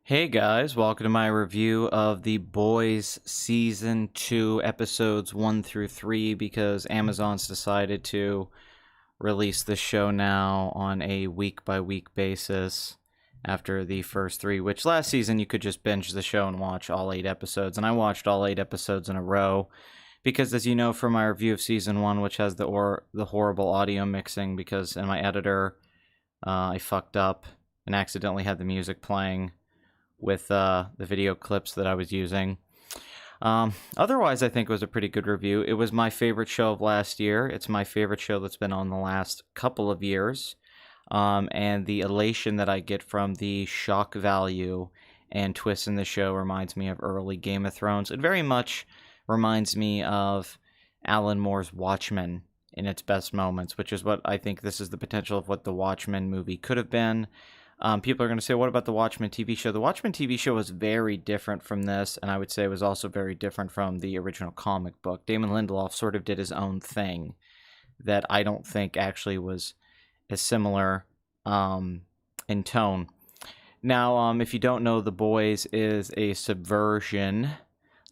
Hey guys, welcome to my review of The Boys Season 2, Episodes 1 through 3, because Amazon's decided to release the show now on a week-by-week basis after the first 3, which last season you could just binge the show and watch all 8 episodes, and I watched all 8 episodes in a row, because as you know from my review of Season 1, which has the horrible audio mixing, because in my editor I fucked up and accidentally had the music playing with the video clips that I was using. Otherwise, I think it was a pretty good review. It was my favorite show of last year. It's my favorite show that's been on the last couple of years. And the elation that I get from the shock value and twists in the show reminds me of early Game of Thrones. It very much reminds me of Alan Moore's Watchmen in its best moments, which is what I think this is the potential of what the Watchmen movie could have been. People are going to say, what about the Watchmen TV show? The Watchmen TV show was very different from this, and I would say it was also very different from the original comic book. Damon Lindelof sort of did his own thing that I don't think actually was as similar in tone. Now, if you don't know, The Boys is a subversion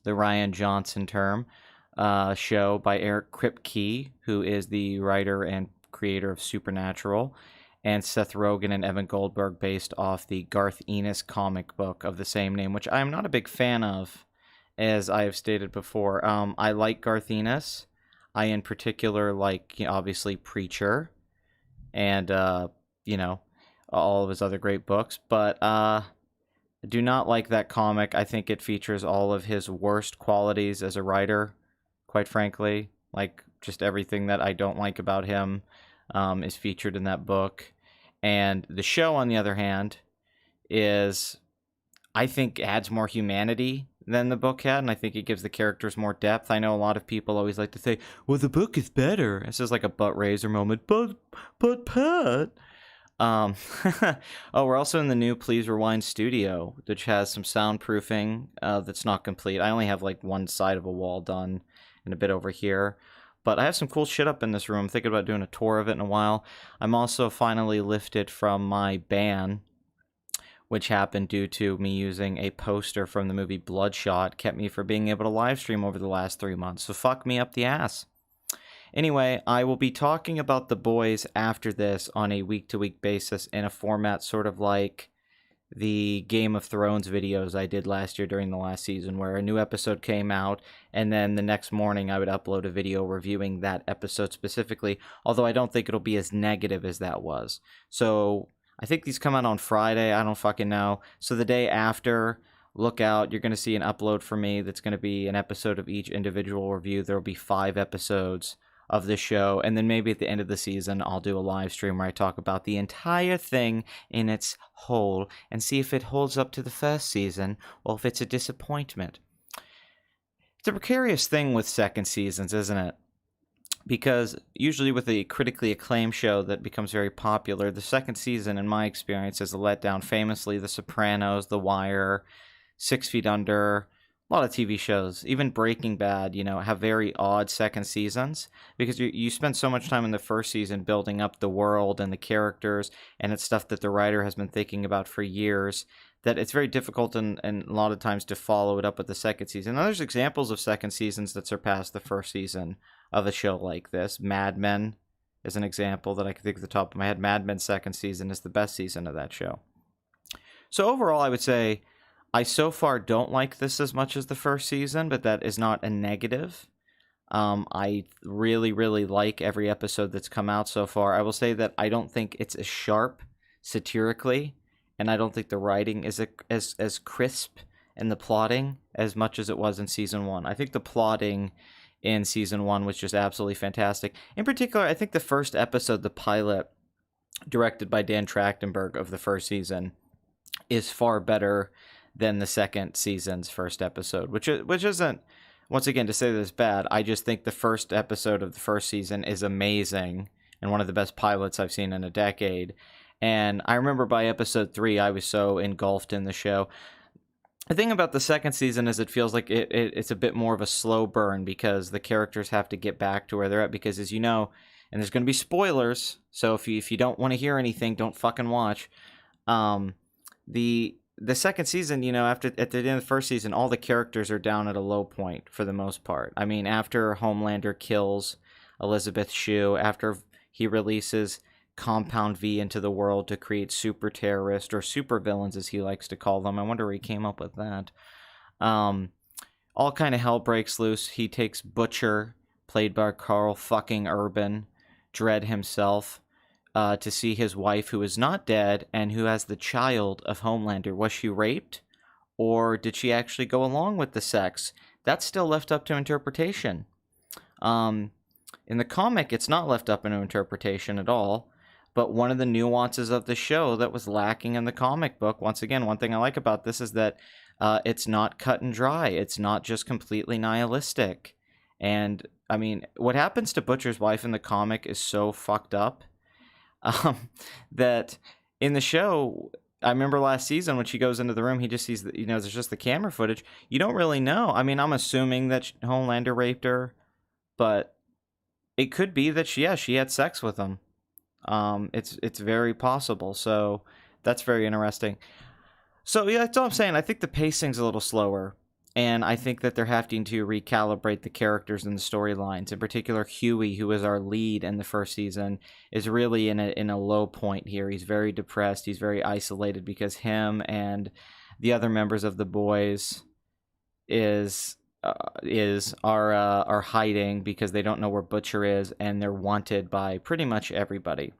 the Ryan Johnson term, show by Eric Kripke, who is the writer and creator of Supernatural, and Seth Rogen and Evan Goldberg, based off the Garth Ennis comic book of the same name, which I'm not a big fan of, as I have stated before. I like Garth Ennis. I, in particular, like, obviously, Preacher, and, all of his other great books, but I do not like that comic. I think it features all of his worst qualities as a writer, quite frankly. Like, just everything that I don't like about him is featured in that book. And the show, on the other hand, I think, adds more humanity than the book had, and I think it gives the characters more depth. I know a lot of people always like to say, well, the book is better. This is like a butt raiser moment. But Pat. Oh, we're also in the new Please Rewind studio, which has some soundproofing that's not complete. I only have like one side of a wall done and a bit over here. But I have some cool shit up in this room. I'm thinking about doing a tour of it in a while. I'm also finally lifted from my ban, which happened due to me using a poster from the movie Bloodshot, kept me from being able to live stream over the last 3 months. So fuck me up the ass. Anyway, I will be talking about The Boys after this on a week-to-week basis in a format sort of like the Game of Thrones videos I did last year during the last season, where a new episode came out, and then the next morning I would upload a video reviewing that episode specifically, although I don't think it'll be as negative as that was. So I think these come out on Friday. I don't fucking know. So the day after, look out. You're going to see an upload from me that's going to be an episode of each individual review. There will be 5 episodes of the show, and then maybe at the end of the season I'll do a live stream where I talk about the entire thing in its whole and see if it holds up to the first season or if it's a disappointment. It's a precarious thing with second seasons, isn't it? Because usually with a critically acclaimed show that becomes very popular, the second season, in my experience, is a letdown. Famously, The Sopranos, The Wire, 6 Feet Under, a lot of TV shows, even Breaking Bad, have very odd second seasons because you spend so much time in the first season building up the world and the characters, and it's stuff that the writer has been thinking about for years, that it's very difficult and a lot of times to follow it up with the second season. Now, there's examples of second seasons that surpass the first season of a show like this. Mad Men is an example that I can think of at the top of my head. Mad Men's second season is the best season of that show. So overall, I would say I so far don't like this as much as the first season, but that is not a negative. I really, really like every episode that's come out so far. I will say that I don't think it's as sharp satirically, and I don't think the writing is as crisp and the plotting as much as it was in season 1. I think the plotting in season 1 was just absolutely fantastic. In particular, I think the first episode, the pilot, directed by Dan Trachtenberg of the first season, is far better than the second season's first episode, which isn't, once again, to say that it's bad. I just think the first episode of the first season is amazing and one of the best pilots I've seen in a decade. And I remember by episode 3, I was so engulfed in the show. The thing about the second season is it feels like it's a bit more of a slow burn because the characters have to get back to where they're at, because, as you know, and there's going to be spoilers, so if you don't want to hear anything, don't fucking watch. The second season, at the end of the first season, all the characters are down at a low point for the most part. I mean, after Homelander kills Elizabeth Shue, after he releases Compound V into the world to create super terrorists, or super villains as he likes to call them. I wonder where he came up with that. All kind of hell breaks loose. He takes Butcher, played by Carl fucking Urban, Dredd himself, to see his wife, who is not dead and who has the child of Homelander. Was she raped, or did she actually go along with the sex? That's still left up to interpretation. In the comic, it's not left up to interpretation at all, but one of the nuances of the show that was lacking in the comic book, once again, one thing I like about this is that it's not cut and dry. It's not just completely nihilistic. And, I mean, what happens to Butcher's wife in the comic is so fucked up. That in the show, I remember last season when she goes into the room, he just sees, there's just the camera footage. You don't really know. I mean, I'm assuming that Homelander raped her, but it could be that she had sex with him. It's very possible. So that's very interesting. So yeah, that's all I'm saying. I think the pacing's a little slower. And I think that they're having to recalibrate the characters and the storylines. In particular, Huey, who was our lead in the first season, is really in a low point here. He's very depressed. He's very isolated because him and the other members of the boys are hiding because they don't know where Butcher is, and they're wanted by pretty much everybody.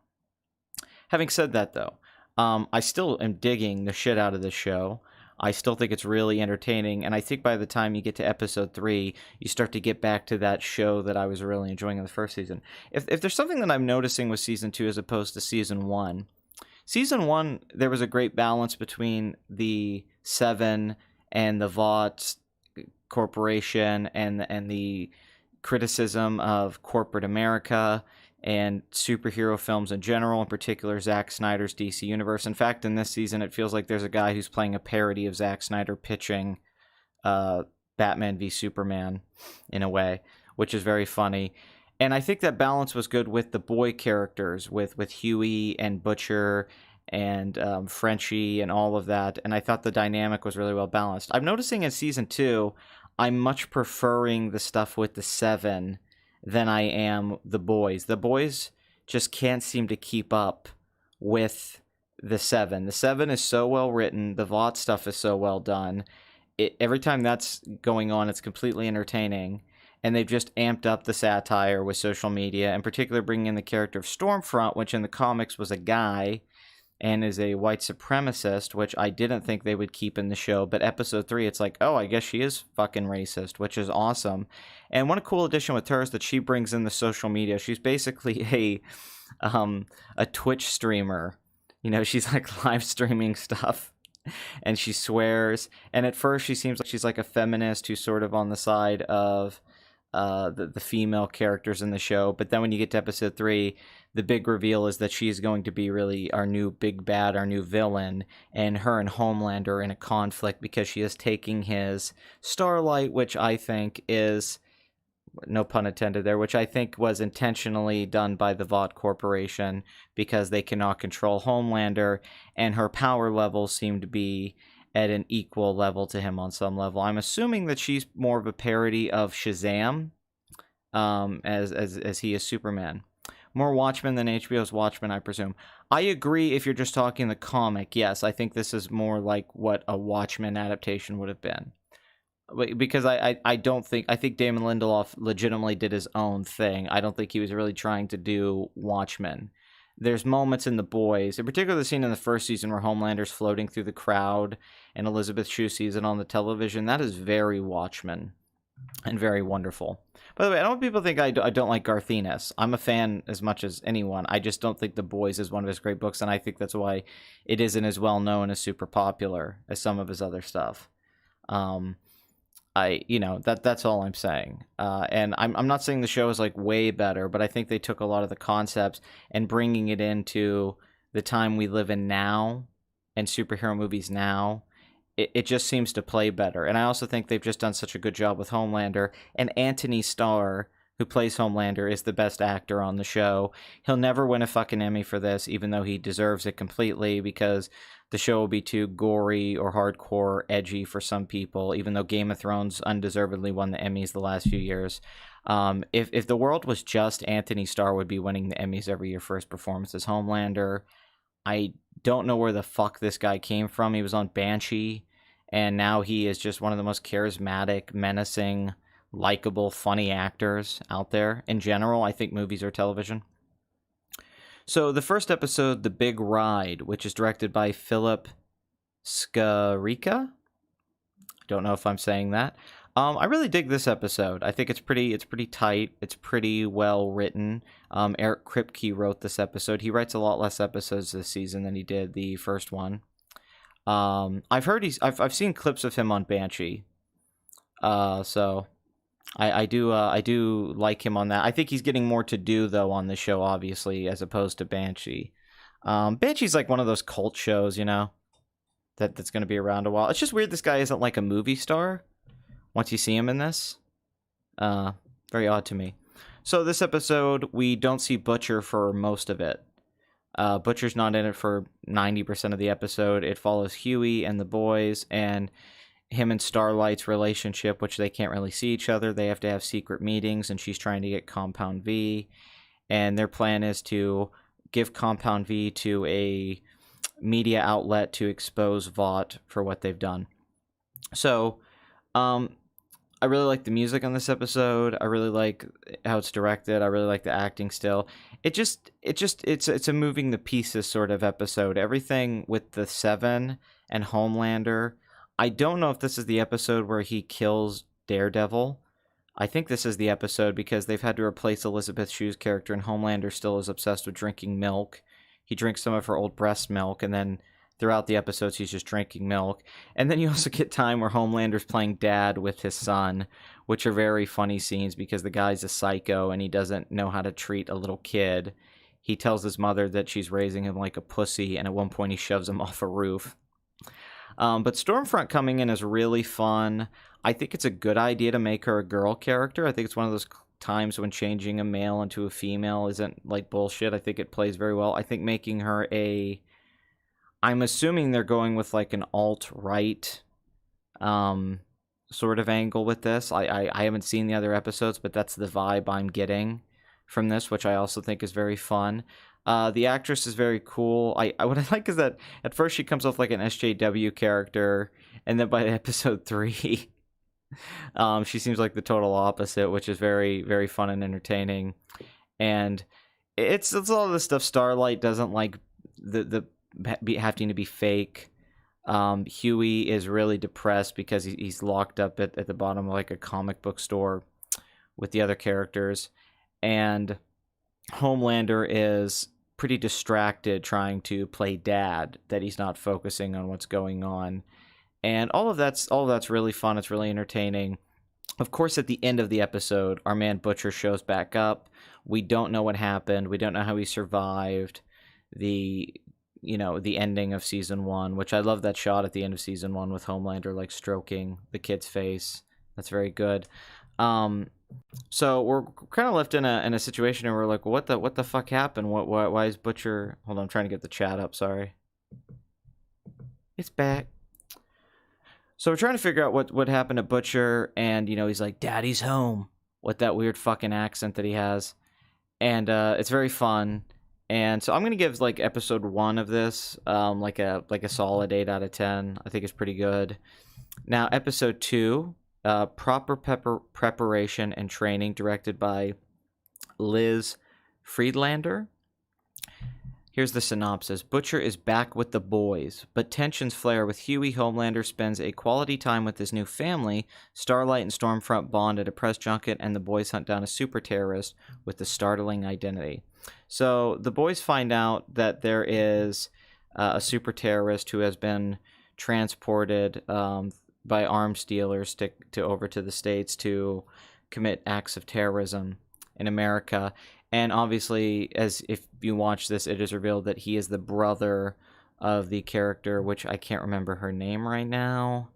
Having said that, though, I still am digging the shit out of this show. I still think it's really entertaining, and I think by the time you get to episode 3, you start to get back to that show that I was really enjoying in the first season. If there's something that I'm noticing with season 2 as opposed to season 1, season 1, there was a great balance between the Seven and the Vought Corporation and the criticism of corporate America and superhero films in general, in particular Zack Snyder's DC Universe. In fact, in this season, it feels like there's a guy who's playing a parody of Zack Snyder pitching Batman v Superman in a way, which is very funny. And I think that balance was good with the boy characters, with Huey and Butcher and Frenchie and all of that. And I thought the dynamic was really well balanced. I'm noticing in season 2, I'm much preferring the stuff with the Seven than I am the boys. The boys just can't seem to keep up with the Seven. The Seven is so well written. The Vought stuff is so well done. Every time that's going on, it's completely entertaining. And they've just amped up the satire with social media, in particular bringing in the character of Stormfront, which in the comics was a guy and is a white supremacist, which I didn't think they would keep in the show. But episode 3, it's like, oh, I guess she is fucking racist, which is awesome. And one cool addition with her is that she brings in the social media. She's basically a Twitch streamer. You know, she's like live streaming stuff. And she swears. And at first she seems like she's like a feminist who's sort of on the side of the female characters in the show. But then when you get to episode 3, the big reveal is that she's going to be really our new big bad, our new villain, and her and Homelander are in a conflict because she is taking his Starlight, which I think is, no pun intended there, which I think was intentionally done by the Vought Corporation because they cannot control Homelander, and her power levels seem to be at an equal level to him on some level. I'm assuming that she's more of a parody of Shazam, as he is Superman. More Watchmen than HBO's Watchmen, I presume. I agree if you're just talking the comic. Yes, I think this is more like what a Watchmen adaptation would have been. Because I think Damon Lindelof legitimately did his own thing. I don't think he was really trying to do Watchmen. There's moments in The Boys, in particular the scene in the first season where Homelander's floating through the crowd and Elizabeth Shue sees it on the television. That is very Watchmen and very wonderful. By the way, I don't want people to think I don't like Garth Ennis. I'm a fan as much as anyone. I just don't think The Boys is one of his great books, and I think that's why it isn't as well known as super popular as some of his other stuff. That's all I'm saying. And I'm not saying the show is like way better, but I think they took a lot of the concepts and bringing it into the time we live in now and superhero movies now. It just seems to play better. And I also think they've just done such a good job with Homelander. And Anthony Starr, who plays Homelander, is the best actor on the show. He'll never win a fucking Emmy for this, even though he deserves it completely, because the show will be too gory or hardcore edgy for some people, even though Game of Thrones undeservedly won the Emmys the last few years. If the world was just, Anthony Starr would be winning the Emmys every year for his performance as Homelander. I don't know where the fuck this guy came from. He was on Banshee, and now he is just one of the most charismatic, menacing, likable, funny actors out there. In general, I think movies or television. So the first episode, The Big Ride, which is directed by Philip Scarica. Don't know if I'm saying that. I really dig this episode. I think it's pretty tight. It's pretty well written. Eric Kripke wrote this episode. He writes a lot less episodes this season than he did the first one. I've seen clips of him on Banshee. So I do like him on that. I think he's getting more to do though on the show, obviously, as opposed to Banshee. Banshee's like one of those cult shows, you know, that's going to be around a while. It's just weird this guy isn't like a movie star once you see him in this. Very odd to me. So this episode, we don't see Butcher for most of it. Butcher's not in it for 90% of the episode. It follows Huey and the boys, and him and Starlight's relationship, which they can't really see each other. They have to have secret meetings, and she's trying to get Compound V. And their plan is to give Compound V to a media outlet to expose Vought for what they've done. So, I really like the music on this episode. I really like how it's directed. I really like the acting still. It's a moving the pieces sort of episode. Everything with the Seven and Homelander. I don't know if this is the episode where he kills Daredevil. I think this is the episode because they've had to replace Elizabeth Shue's character, and Homelander still is obsessed with drinking milk. He drinks some of her old breast milk, and then throughout the episodes, he's just drinking milk. And then you also get time where Homelander's playing dad with his son, which are very funny scenes because the guy's a psycho and he doesn't know how to treat a little kid. He tells his mother that she's raising him like a pussy, and at one point he shoves him off a roof. But Stormfront coming in is really fun. I think it's a good idea to make her a girl character. I think it's one of those times when changing a male into a female isn't like bullshit. I think it plays very well. I think making her I'm assuming they're going with like an alt-right sort of angle with this. I haven't seen the other episodes, but that's the vibe I'm getting from this, which I also think is very fun. The actress is very cool. What I like is that at first she comes off like an SJW character, and then by episode 3, she seems like the total opposite, which is very, very fun and entertaining. And it's all the stuff Starlight doesn't like, the having to be fake. Huey is really depressed because he's locked up at the bottom of like a comic book store with the other characters, and Homelander is pretty distracted trying to play dad, that he's not focusing on what's going on. And all of that's really fun. It's really entertaining. Of course, at the end of the episode, our man Butcher shows back up. We don't know what happened. We don't know how he survived the ending of season 1, which I love that shot at the end of season 1 with Homelander like stroking the kid's face. That's very good. So we're kind of left in a situation where we're like, what the fuck happened? Why is Butcher? Hold on, I'm trying to get the chat up. Sorry, it's back. So we're trying to figure out what happened to Butcher, and he's like, "Daddy's home," with that weird fucking accent that he has, and it's very fun. And so I'm gonna give like episode 1 of this like a solid 8 out of 10. I think it's pretty good. Now episode 2, proper preparation and training, directed by Liz Friedlander. Here's the synopsis. Butcher is back with the boys, but tensions flare with Huey. Homelander spends a quality time with his new family. Starlight and Stormfront bond at a press junket, and the boys hunt down a super terrorist with a startling identity. So the boys find out that there is a super terrorist who has been transported by arms dealers to over to the States to commit acts of terrorism in America. And obviously, as if you watch this, it is revealed that he is the brother of the character, which I can't remember her name right now,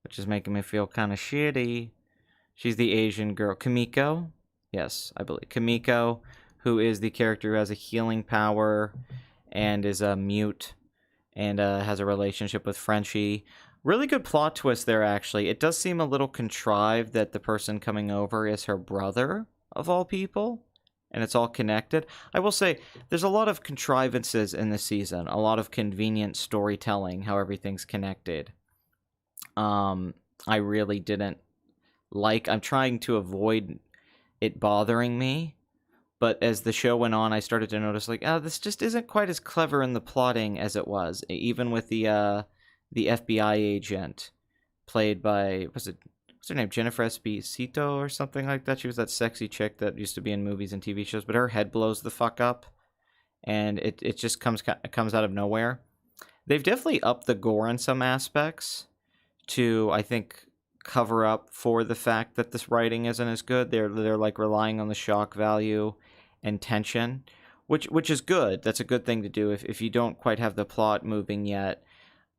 which is making me feel kind of shitty. She's the Asian girl, Kimiko. Yes, I believe Kimiko, who is the character who has a healing power and is a mute and has a relationship with Frenchie. Really good plot twist there, actually. It does seem a little contrived that the person coming over is her brother, of all people, and it's all connected. I will say, there's a lot of contrivances in this season, a lot of convenient storytelling, how everything's connected. I really didn't like. I'm trying to avoid it bothering me, but as the show went on, I started to notice, like, this just isn't quite as clever in the plotting as it was, even with the FBI agent played by, what's her name, Jennifer Esposito or something like that. She was that sexy chick that used to be in movies and TV shows, but her head blows the fuck up, and it just comes out of nowhere. They've definitely upped the gore in some aspects to, I think, cover up for the fact that this writing isn't as good. They're like relying on the shock value and tension, which is good. That's a good thing to do if you don't quite have the plot moving yet.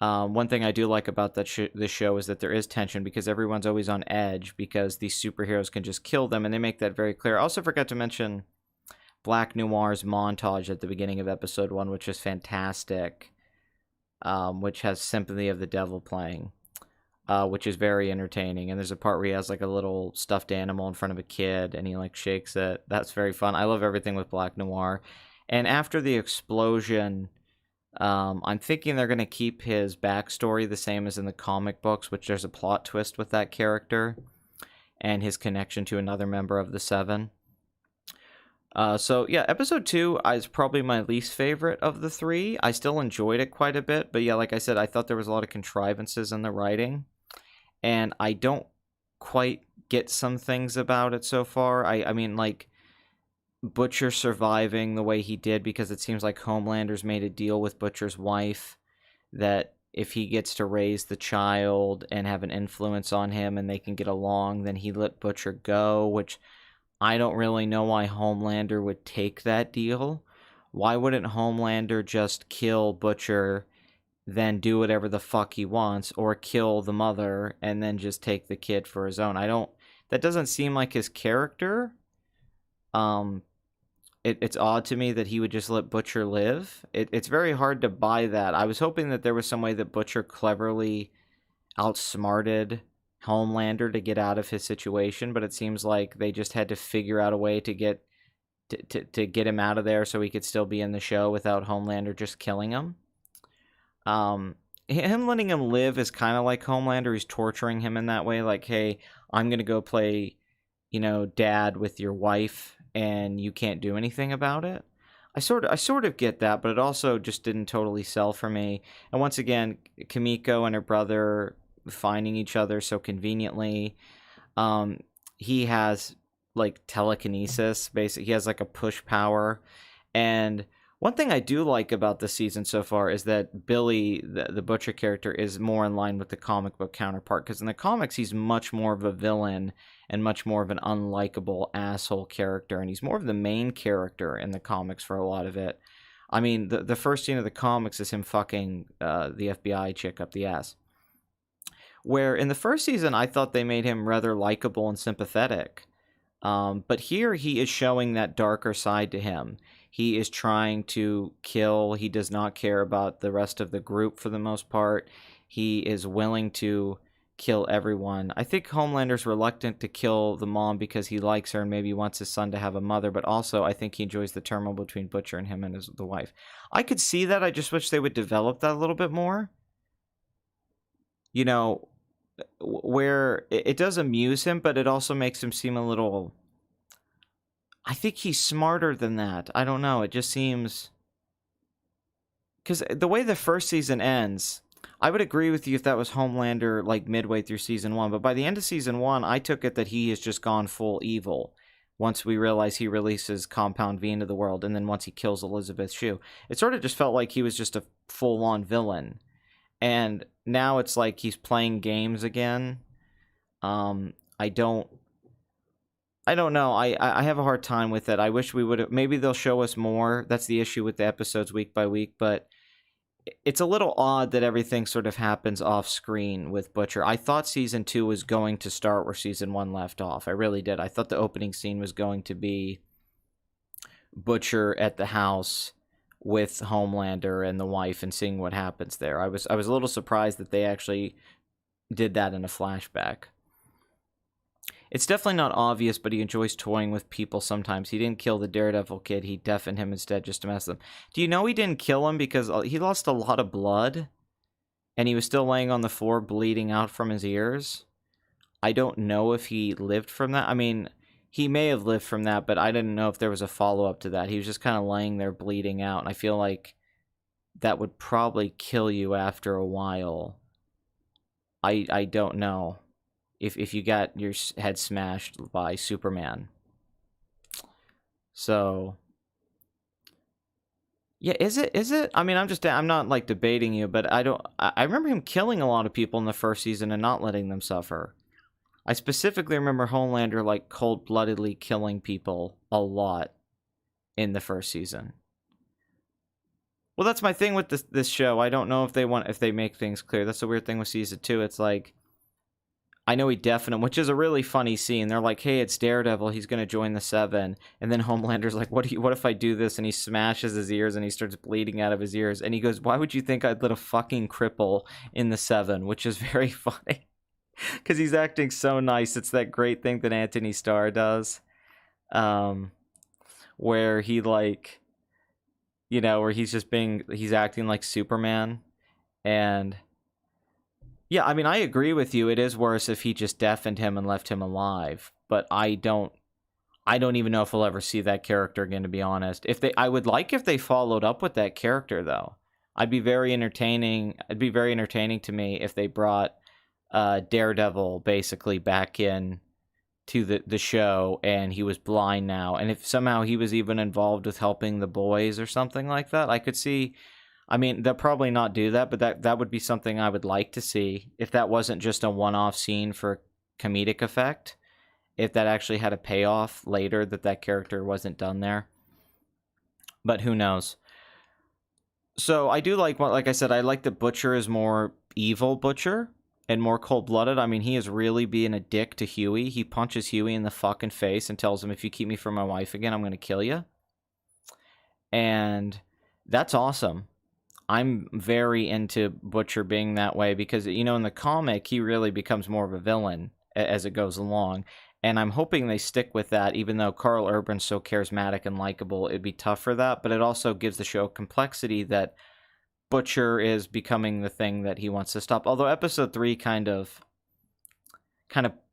One thing I do like about this show is that there is tension, because everyone's always on edge because these superheroes can just kill them, and they make that very clear. I also forgot to mention Black Noir's montage at the beginning of episode 1, which is fantastic, which has Sympathy of the Devil playing. which is very entertaining. And there's a part where he has like a little stuffed animal in front of a kid and he like shakes it. That's very fun. I love everything with Black Noir. And after the explosion, I'm thinking they're going to keep his backstory the same as in the comic books, which there's a plot twist with that character and his connection to another member of the Seven. So yeah, episode 2 is probably my least favorite of the 3. I still enjoyed it quite a bit, but yeah, like I said, I thought there was a lot of contrivances in the writing, and I don't quite get some things about it so far. I mean, like, Butcher surviving the way he did, because it seems like Homelander's made a deal with Butcher's wife that if he gets to raise the child and have an influence on him and they can get along, then he let Butcher go, which I don't really know why Homelander would take that deal. Why wouldn't Homelander just kill Butcher, then do whatever the fuck he wants, or kill the mother and then just take the kid for his own? That doesn't seem like his character. It's odd to me that he would just let Butcher live. It's very hard to buy that. I was hoping that there was some way that Butcher cleverly outsmarted Homelander to get out of his situation, but it seems like they just had to figure out a way to get him out of there so he could still be in the show without Homelander just killing him. Him letting him live is kind of like Homelander. He's torturing him in that way, like, hey, I'm gonna go play, dad with your wife, and you can't do anything about it. I sort of get that, but it also just didn't totally sell for me. And once again, Kimiko and her brother finding each other so conveniently. He has like telekinesis, basically. He has like a push power. And one thing I do like about the season so far is that Billy, the Butcher character, is more in line with the comic book counterpart, because in the comics he's much more of a villain and much more of an unlikable asshole character, and he's more of the main character in the comics for a lot of it. I mean, the first scene of the comics is him fucking the FBI chick up the ass. Where in the first season, I thought they made him rather likable and sympathetic. But here he is showing that darker side to him. He is trying to kill. He does not care about the rest of the group for the most part. He is willing to kill everyone. I think Homelander's reluctant to kill the mom because he likes her and maybe wants his son to have a mother, but also I think he enjoys the turmoil between Butcher and him and the wife. I could see that. I just wish they would develop that a little bit more. Where it does amuse him, but it also makes him seem a little... I think he's smarter than that. I don't know. It just seems... Because the way the first season ends, I would agree with you if that was Homelander like midway through season 1, but by the end of season 1, I took it that he has just gone full evil once we realize he releases Compound V into the world, and then once he kills Elizabeth Shue. It sort of just felt like he was just a full-on villain. And now it's like he's playing games again. I don't know. I have a hard time with it. I wish we would have... Maybe they'll show us more. That's the issue with the episodes week by week. But it's a little odd that everything sort of happens off screen with Butcher. I thought season 2 was going to start where season 1 left off. I really did. I thought the opening scene was going to be Butcher at the house with Homelander and the wife and seeing what happens there. I was a little surprised that they actually did that in a flashback. It's definitely not obvious, but he enjoys toying with people sometimes. He didn't kill the Daredevil kid. He deafened him instead just to mess with him. Do you know he didn't kill him because he lost a lot of blood and he was still laying on the floor bleeding out from his ears? I don't know if he lived from that. I mean, he may have lived from that, but I didn't know if there was a follow-up to that. He was just kind of laying there bleeding out, and I feel like that would probably kill you after a while. I don't know if you got your head smashed by Superman. So, yeah, is it? I mean, I'm not like debating you, but I remember him killing a lot of people in the first season and not letting them suffer. I specifically remember Homelander like cold-bloodedly killing people a lot in the first season. Well, that's my thing with this show. I don't know if they make things clear. That's the weird thing with season 2. It's like, I know he deafened him, which is a really funny scene. They're like, hey, it's Daredevil. He's going to join the Seven. And then Homelander's like, what if I do this? And he smashes his ears and he starts bleeding out of his ears. And he goes, why would you think I'd let a fucking cripple in the Seven? Which is very funny. because he's acting so nice. It's that great thing that Anthony Starr does, um, where he like, where he's acting like Superman. And yeah, I mean, I agree with you. It is worse if he just deafened him and left him alive. But I don't even know if we'll ever see that character again, to be honest. I would like if they followed up with that character, though. It'd be very entertaining to me if they brought Daredevil basically back in to the show, and he was blind now, and if somehow he was even involved with helping the boys or something like that, I could see. I mean, they'll probably not do that, but that would be something I would like to see if that wasn't just a one-off scene for comedic effect. If that actually had a payoff later, that character wasn't done there. But who knows? So I do like I said, I like that Butcher is more evil Butcher and more cold-blooded. I mean, he is really being a dick to Huey. He punches Huey in the fucking face and tells him, if you keep me from my wife again, I'm going to kill you. And that's awesome. I'm very into Butcher being that way because, in the comic, he really becomes more of a villain as it goes along. And I'm hoping they stick with that, even though Carl Urban's so charismatic and likable, it'd be tough for that. But it also gives the show complexity that Butcher is becoming the thing that he wants to stop. Although episode 3 kind of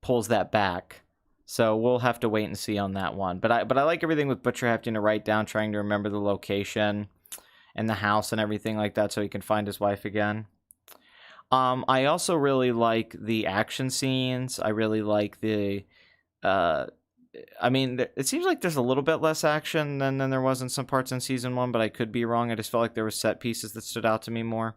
pulls that back. So we'll have to wait and see on that one. But I like everything with Butcher having to write down, trying to remember the location and the house and everything like that so he can find his wife again. I also really like the action scenes. I really like the... I mean, it seems like there's a little bit less action than there was in some parts in Season 1, but I could be wrong. I just felt like there were set pieces that stood out to me more.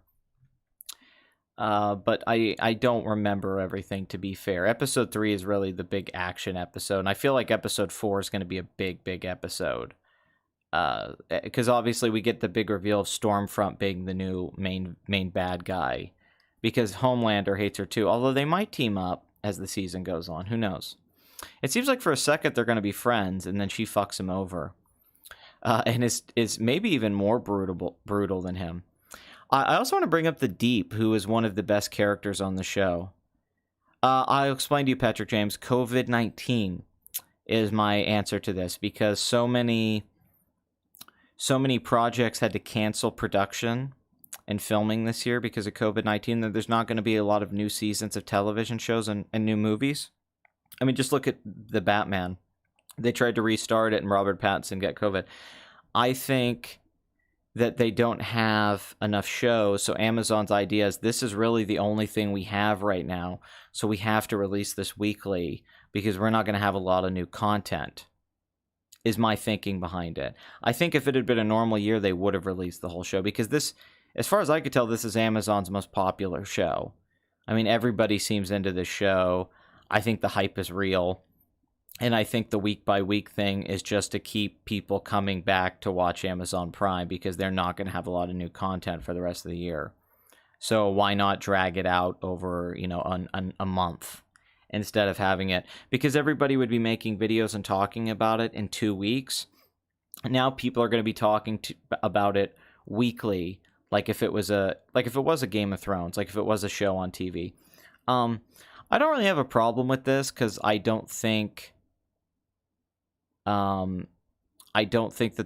But I don't remember everything, to be fair. Episode 3 is really the big action episode, and I feel like Episode 4 is going to be a big, big episode. Because obviously we get the big reveal of Stormfront being the new main bad guy, because Homelander hates her too, although they might team up as the season goes on. Who knows? It seems like for a second they're going to be friends, and then she fucks him over, and is maybe even more brutal than him. I also want to bring up the Deep, who is one of the best characters on the show. I'll explain to you, Patrick James. COVID-19 is my answer to this, because so many projects had to cancel production and filming this year because of COVID-19, that there's not going to be a lot of new seasons of television shows and new movies. I mean, just look at the Batman. They tried to restart it and Robert Pattinson got COVID. I think that they don't have enough shows, so Amazon's idea is this is really the only thing we have right now, so we have to release this weekly because we're not going to have a lot of new content, is my thinking behind it. I think if it had been a normal year, they would have released the whole show, because this, as far as I could tell, this is Amazon's most popular show. I mean, everybody seems into this show. I think the hype is real, and I think the week-by-week thing is just to keep people coming back to watch Amazon Prime, because they're not going to have a lot of new content for the rest of the year. So why not drag it out over, a month instead of having it? Because everybody would be making videos and talking about it in 2 weeks. Now people are going to be talking about it weekly, like if it was a Game of Thrones, like if it was a show on TV. I don't really have a problem with this, because I don't think that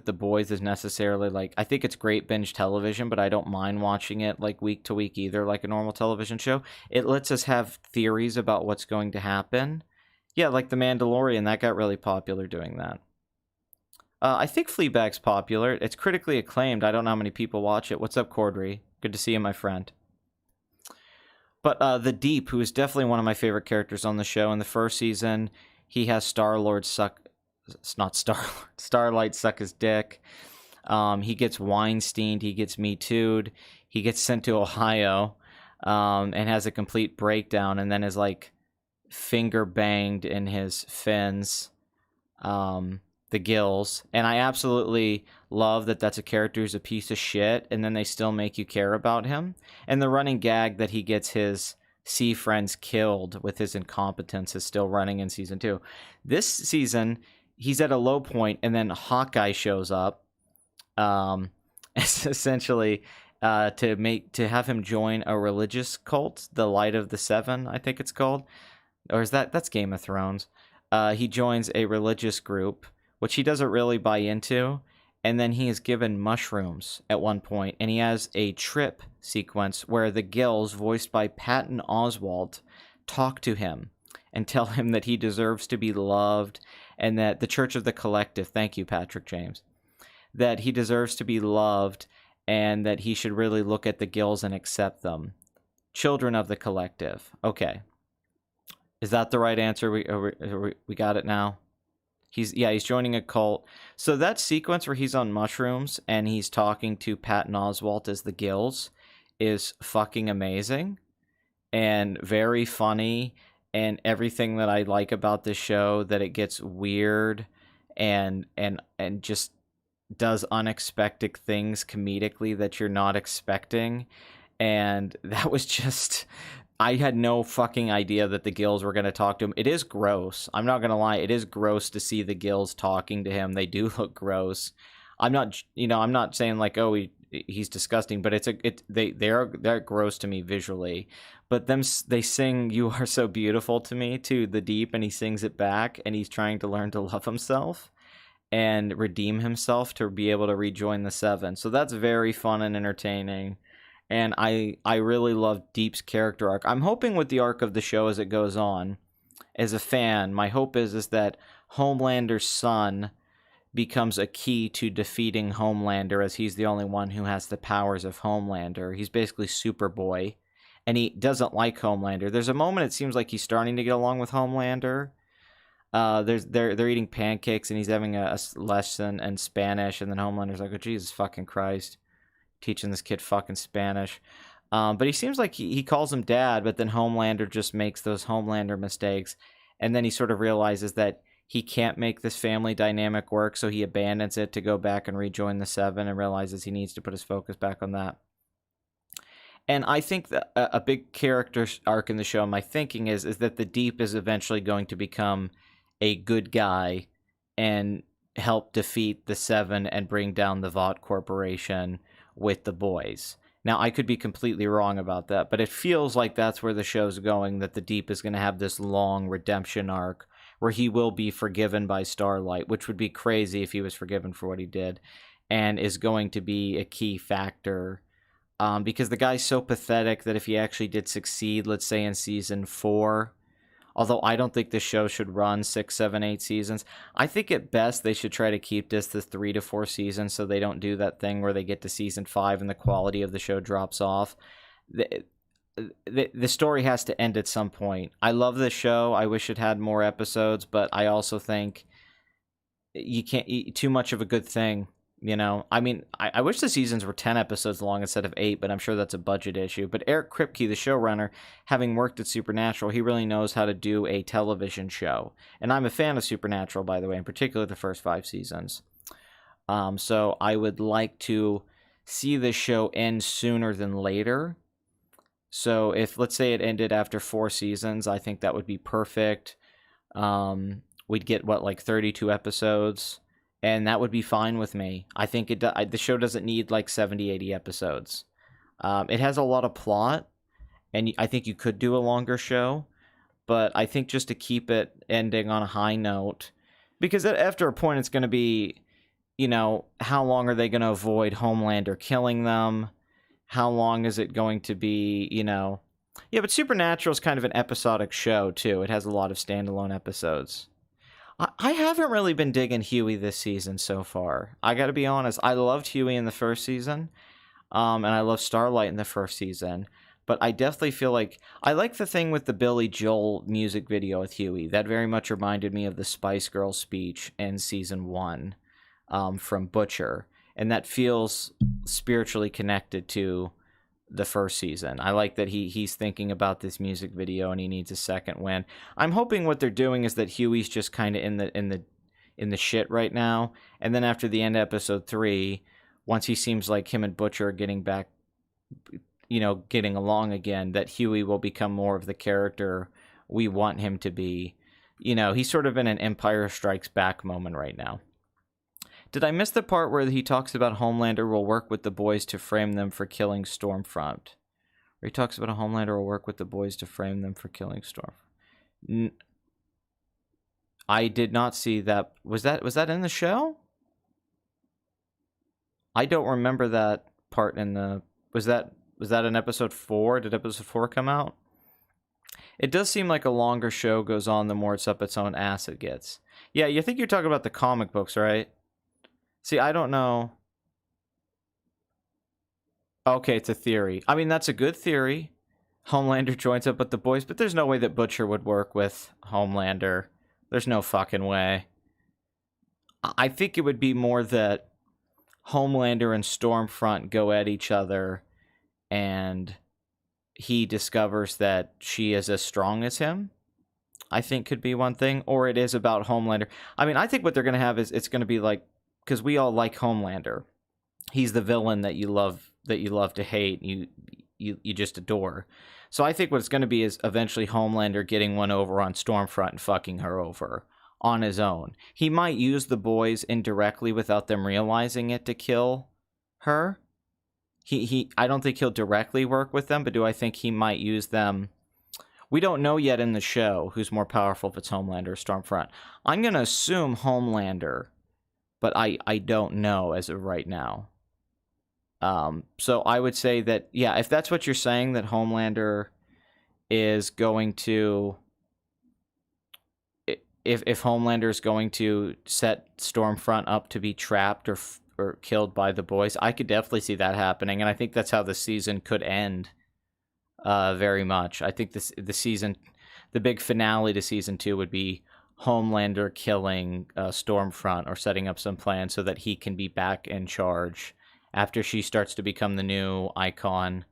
The Boys is necessarily like, I think it's great binge television, but I don't mind watching it like week to week either, like a normal television show. It lets us have theories about what's going to happen. Yeah, like The Mandalorian, that got really popular doing that. I think Fleabag's popular. It's critically acclaimed. I don't know how many people watch it. What's up, Cordry? Good to see you, my friend. But the Deep, who is definitely one of my favorite characters on the show. In the first season, he has Starlight suck his dick. He gets Weinsteined. He gets Me Too'd. He gets sent to Ohio and has a complete breakdown, and then is like finger banged in his fins, the gills. And I absolutely love that that's a character who's a piece of shit, and then they still make you care about him. And the running gag that he gets his sea friends killed with his incompetence is still running in season 2. This season, he's at a low point, and then Hawkeye shows up, essentially to have him join a religious cult, the Light of the Seven, I think it's called, or is that's Game of Thrones? He joins a religious group, which he doesn't really buy into, and then he is given mushrooms at one point, and he has a trip sequence where the Gills, voiced by Patton Oswalt, talk to him and tell him that he deserves to be loved, and that the Church of the Collective, thank you, Patrick James, that he deserves to be loved, and that he should really look at the Gills and accept them. Children of the Collective. Okay. Is that the right answer? We got it now? He's joining a cult. So that sequence where he's on mushrooms and he's talking to Patton Oswalt as the Gills is fucking amazing and very funny, and everything that I like about this show, that it gets weird and just does unexpected things comedically that you're not expecting. And that was just, I had no fucking idea that the Gills were going to talk to him. It is gross. I'm not going to lie. It is gross to see the Gills talking to him. They do look gross. I'm not saying like, oh, he's disgusting, but they're gross to me visually. But they sing "You Are So Beautiful" to me to the Deep, and he sings it back, and he's trying to learn to love himself and redeem himself to be able to rejoin the Seven. So that's very fun and entertaining. And I really love Deep's character arc. I'm hoping with the arc of the show as it goes on, as a fan, my hope is that Homelander's son becomes a key to defeating Homelander, as he's the only one who has the powers of Homelander. He's basically Superboy, and he doesn't like Homelander. There's a moment it seems like he's starting to get along with Homelander. They're eating pancakes, and he's having a lesson in Spanish, and then Homelander's like, oh, Jesus fucking Christ, teaching this kid fucking Spanish. But he seems like he calls him dad, but then Homelander just makes those Homelander mistakes, and then he sort of realizes that he can't make this family dynamic work, so he abandons it to go back and rejoin the Seven, and realizes he needs to put his focus back on that. And I think that a big character arc in the show, my thinking is that the Deep is eventually going to become a good guy and help defeat the Seven and bring down the Vought Corporation with the boys. Now, I could be completely wrong about that, but it feels like that's where the show's going, that the Deep is going to have this long redemption arc where he will be forgiven by Starlight, which would be crazy if he was forgiven for what he did, and is going to be a key factor. Because the guy's so pathetic that if he actually did succeed, let's say in season 4, although I don't think this show should run 6, 7, 8 seasons, I think at best they should try to keep this to 3 to 4 seasons, so they don't do that thing where they get to season 5 and the quality of the show drops off. The story has to end at some point. I love this show. I wish it had more episodes, but I also think you can't eat too much of a good thing. You know, I mean, I wish the seasons were 10 episodes long instead of 8, but I'm sure that's a budget issue. But Eric Kripke, the showrunner, having worked at Supernatural, he really knows how to do a television show. And I'm a fan of Supernatural, by the way, in particular the first 5 seasons. So I would like to see this show end sooner than later. So if, let's say, it ended after 4 seasons, I think that would be perfect. We'd get, like 32 episodes. And that would be fine with me. I think the show doesn't need like 70, 80 episodes. It has a lot of plot, and I think you could do a longer show. But I think just to keep it ending on a high note, because after a point it's going to be, how long are they going to avoid Homelander killing them? How long is it going to be, Yeah, but Supernatural is kind of an episodic show, too. It has a lot of standalone episodes. I haven't really been digging Huey this season so far. I got to be honest. I loved Huey in the first season, and I loved Starlight in the first season. But I definitely feel like I like the thing with the Billy Joel music video with Huey. That very much reminded me of the Spice Girls speech in season 1 from Butcher. And that feels spiritually connected to the first season. I like that he's thinking about this music video and he needs a second win. I'm hoping what they're doing is that Huey's just kind of in the shit right now, and then after the end of episode 3, once he seems like him and Butcher are getting back, getting along again, that Huey will become more of the character we want him to be. He's sort of in an Empire Strikes Back moment right now. Did I miss the part where he talks about Homelander will work with the boys to frame them for killing Stormfront? Where he talks about a Homelander will work with the boys to frame them for killing Stormfront. I did not see that. Was that in the show? I don't remember that part in the... Was that in episode 4? Did episode 4 come out? It does seem like a longer show goes on, the more it's up its own ass it gets. Yeah, you think you're talking about the comic books, right? See, I don't know. Okay, it's a theory. I mean, that's a good theory. Homelander joins up with the boys, but there's no way that Butcher would work with Homelander. There's no fucking way. I think it would be more that Homelander and Stormfront go at each other, and he discovers that she is as strong as him. I think could be one thing. Or it is about Homelander. I mean, I think what they're going to have is it's going to be like, because we all like Homelander. He's the villain that you love to hate, you just adore. So I think what it's going to be is eventually Homelander getting one over on Stormfront and fucking her over on his own. He might use the boys indirectly without them realizing it to kill her. I don't think he'll directly work with them, but do I think he might use them? We don't know yet in the show who's more powerful, if it's Homelander or Stormfront. I'm going to assume Homelander, but I don't know as of right now. So I would say that, yeah, if that's what you're saying, that Homelander is going to... If Homelander is going to set Stormfront up to be trapped or killed by the boys, I could definitely see that happening, and I think that's how the season could end. Very much. I think the big finale to season 2 would be Homelander killing Stormfront or setting up some plan so that he can be back in charge after she starts to become the new icon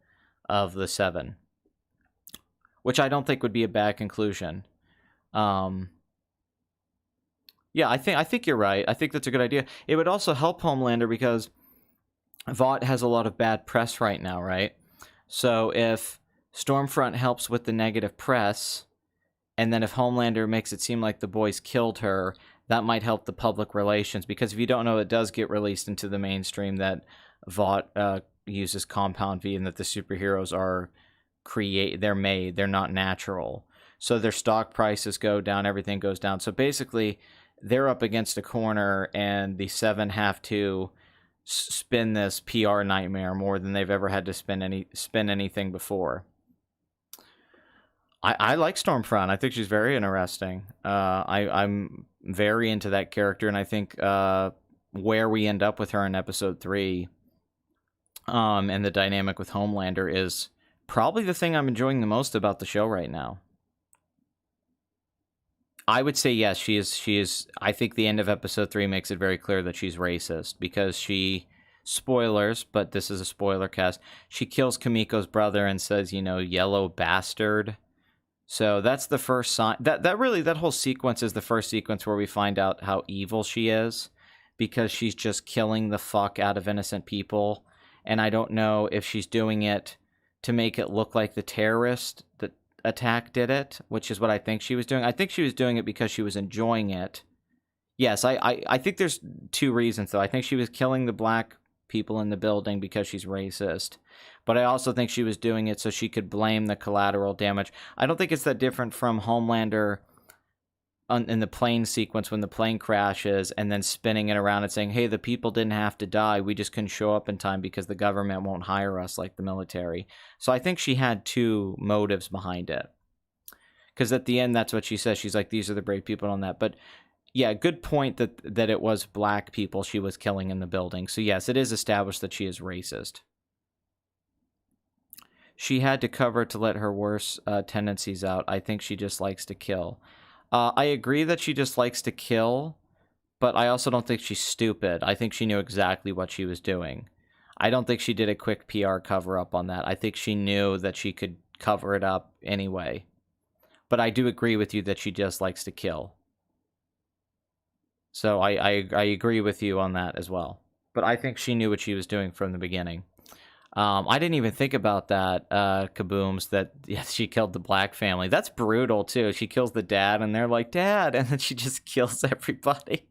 of the Seven, which I don't think would be a bad conclusion. Yeah, I think you're right. I think that's a good idea. It would also help Homelander because Vought has a lot of bad press right now, right? So if Stormfront helps with the negative press, and then if Homelander makes it seem like the boys killed her, that might help the public relations. Because if you don't know, it does get released into the mainstream that Vought uses Compound V and that the superheroes are they're made, they're not natural. So their stock prices go down, everything goes down. So basically, they're up against a corner, and the Seven have to spin this PR nightmare more than they've ever had to spin anything before. I like Stormfront. I think she's very interesting. I'm very into that character, and I think where we end up with her in episode 3, and the dynamic with Homelander is probably the thing I'm enjoying the most about the show right now. I would say yes, she is. I think the end of episode 3 makes it very clear that she's racist, because she, spoilers, but this is a spoiler cast, she kills Kamiko's brother and says, yellow bastard. So that's the first sign. That whole sequence is the first sequence where we find out how evil she is, because she's just killing the fuck out of innocent people. And I don't know if she's doing it to make it look like the terrorist attack did it, which is what I think she was doing. I think she was doing it because she was enjoying it. Yes, I think there's 2 reasons, though. I think she was killing the black people in the building because she's racist, but I also think she was doing it so she could blame the collateral damage. I don't think it's that different from Homelander in the plane sequence when the plane crashes and then spinning it around and saying, hey, the people didn't have to die, we just couldn't show up in time because the government won't hire us like the military. So I think she had 2 motives behind it, because at the end that's what she says. She's like, these are the brave people on that. But yeah, good point that it was black people she was killing in the building. So yes, it is established that she is racist. She had to cover to let her worst tendencies out. I think she just likes to kill. I agree that she just likes to kill, but I also don't think she's stupid. I think she knew exactly what she was doing. I don't think she did a quick PR cover-up on that. I think she knew that she could cover it up anyway. But I do agree with you that she just likes to kill. So I agree with you on that as well. But I think she knew what she was doing from the beginning. I didn't even think about that, Kabooms, that she killed the black family. That's brutal, too. She kills the dad, and they're like, Dad, and then she just kills everybody.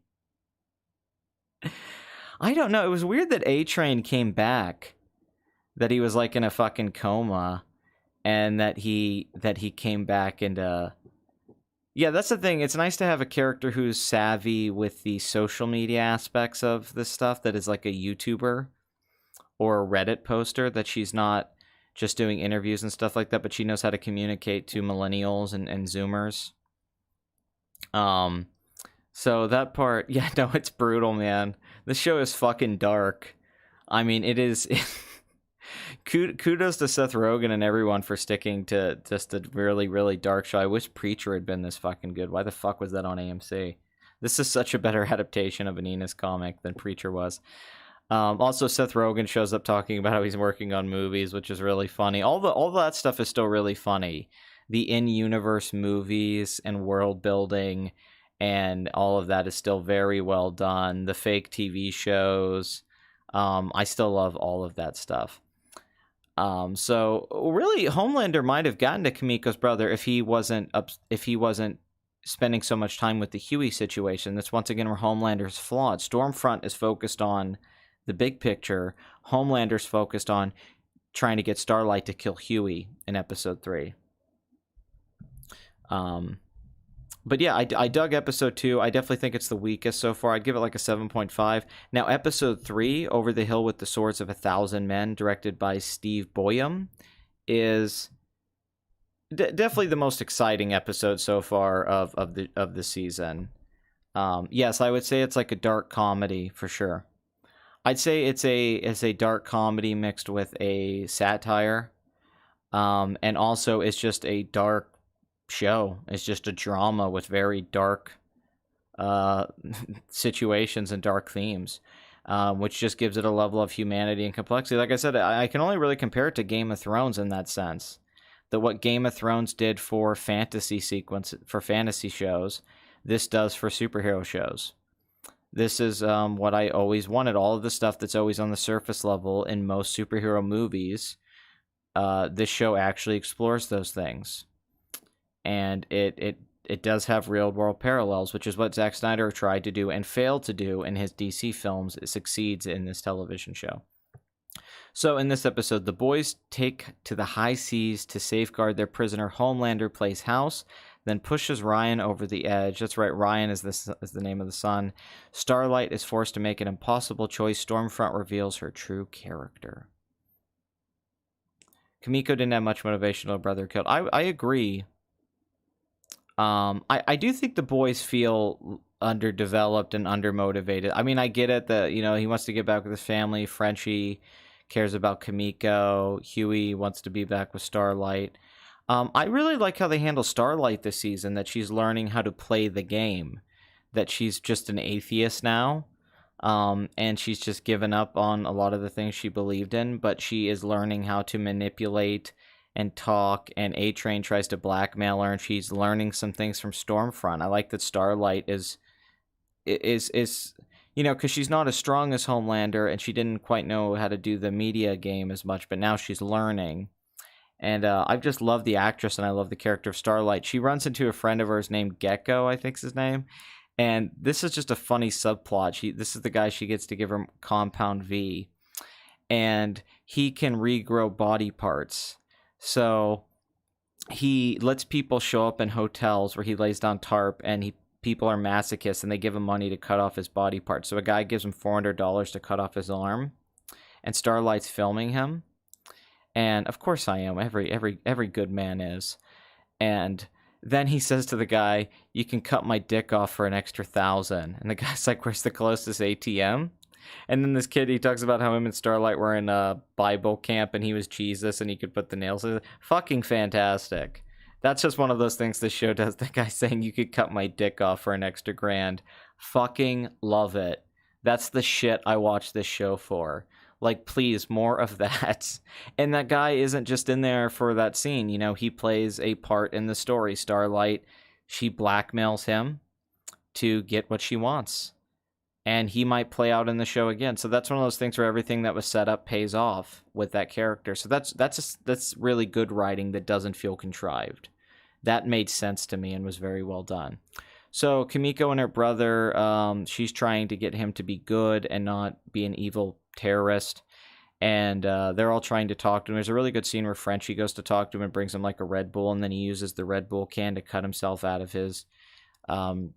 I don't know. It was weird that A-Train came back, that he was like in a fucking coma, and that he came back into. Yeah, that's the thing. It's nice to have a character who's savvy with the social media aspects of this stuff, that is like a YouTuber or a Reddit poster, that she's not just doing interviews and stuff like that, but she knows how to communicate to millennials and Zoomers. So that part, yeah, no, it's brutal, man. This show is fucking dark. I mean, it is. Kudos to Seth Rogen and everyone for sticking to just a really, really dark show. I wish Preacher had been this fucking good. Why the fuck was that on AMC? This is such a better adaptation of an Enos comic than Preacher was. Also, Seth Rogen shows up talking about how he's working on movies, which is really funny. All that stuff is still really funny. The in-universe movies and world building and all of that is still very well done. The fake TV shows, I still love all of that stuff. So really, Homelander might have gotten to Kimiko's brother if he wasn't spending so much time with the Huey situation. That's once again where Homelander's flawed. Stormfront is focused on the big picture. Homelander's focused on trying to get Starlight to kill Huey in episode 3. But yeah, I dug episode 2. I definitely think it's the weakest so far. I'd give it like a 7.5. Now, episode 3, Over the Hill with the Swords of 1,000 Men, directed by Steve Boyum, is definitely the most exciting episode so far of the season. Yes, I would say it's like a dark comedy for sure. I'd say it's a dark comedy mixed with a satire, and also it's just a dark show. It's just a drama with very dark situations and dark themes, which just gives it a level of humanity and complexity. Like I said, I can only really compare it to Game of Thrones in that sense. That what Game of Thrones did for fantasy shows, this does for superhero shows. This is what I always wanted. All of the stuff that's always on the surface level in most superhero movies, this show actually explores those things. And it does have real-world parallels, which is what Zack Snyder tried to do and failed to do in his DC films. It succeeds in this television show. So in this episode, the boys take to the high seas to safeguard their prisoner Homelander plays house, then pushes Ryan over the edge. That's right, Ryan is the name of the son. Starlight is forced to make an impossible choice. Stormfront reveals her true character. Kimiko didn't have much motivation to her brother killed. I agree. I do think the boys feel underdeveloped and undermotivated. I mean, I get it that, he wants to get back with his family. Frenchie cares about Kimiko. Huey wants to be back with Starlight. I really like how they handle Starlight this season, that she's learning how to play the game, that she's just an atheist now, and she's just given up on a lot of the things she believed in, but she is learning how to manipulate and talk, and A-Train tries to blackmail her, and she's learning some things from Stormfront. I like that Starlight is because she's not as strong as Homelander, and she didn't quite know how to do the media game as much, but now she's learning. And I've just loved the actress, and I love the character of Starlight. She runs into a friend of hers named Gecko, I think's his name. And this is just a funny subplot. This is the guy she gets to give her Compound V. And he can regrow body parts. So he lets people show up in hotels where he lays down tarp, and people are masochists, and they give him money to cut off his body parts. So a guy gives him $400 to cut off his arm, and Starlight's filming him. And of course I am. Every good man is. And then he says to the guy, "You can cut my dick off for an extra $1,000." And the guy's like, "Where's the closest ATM?" And then this kid, he talks about how him and Starlight were in a Bible camp, and he was Jesus, and he could put the nails in it. Fucking fantastic. That's just one of those things this show does. The guy saying, "You could cut my dick off for an extra grand." Fucking love it. That's the shit I watch this show for. Like, please, more of that. And that guy isn't just in there for that scene. He plays a part in the story. Starlight, she blackmails him to get what she wants. And he might play out in the show again. So that's one of those things where everything that was set up pays off with that character. So that's really good writing that doesn't feel contrived. That made sense to me and was very well done. So Kimiko and her brother, she's trying to get him to be good and not be an evil terrorist. And they're all trying to talk to him. There's a really good scene where Frenchie goes to talk to him and brings him like a Red Bull, and then he uses the Red Bull can to cut himself out of his um,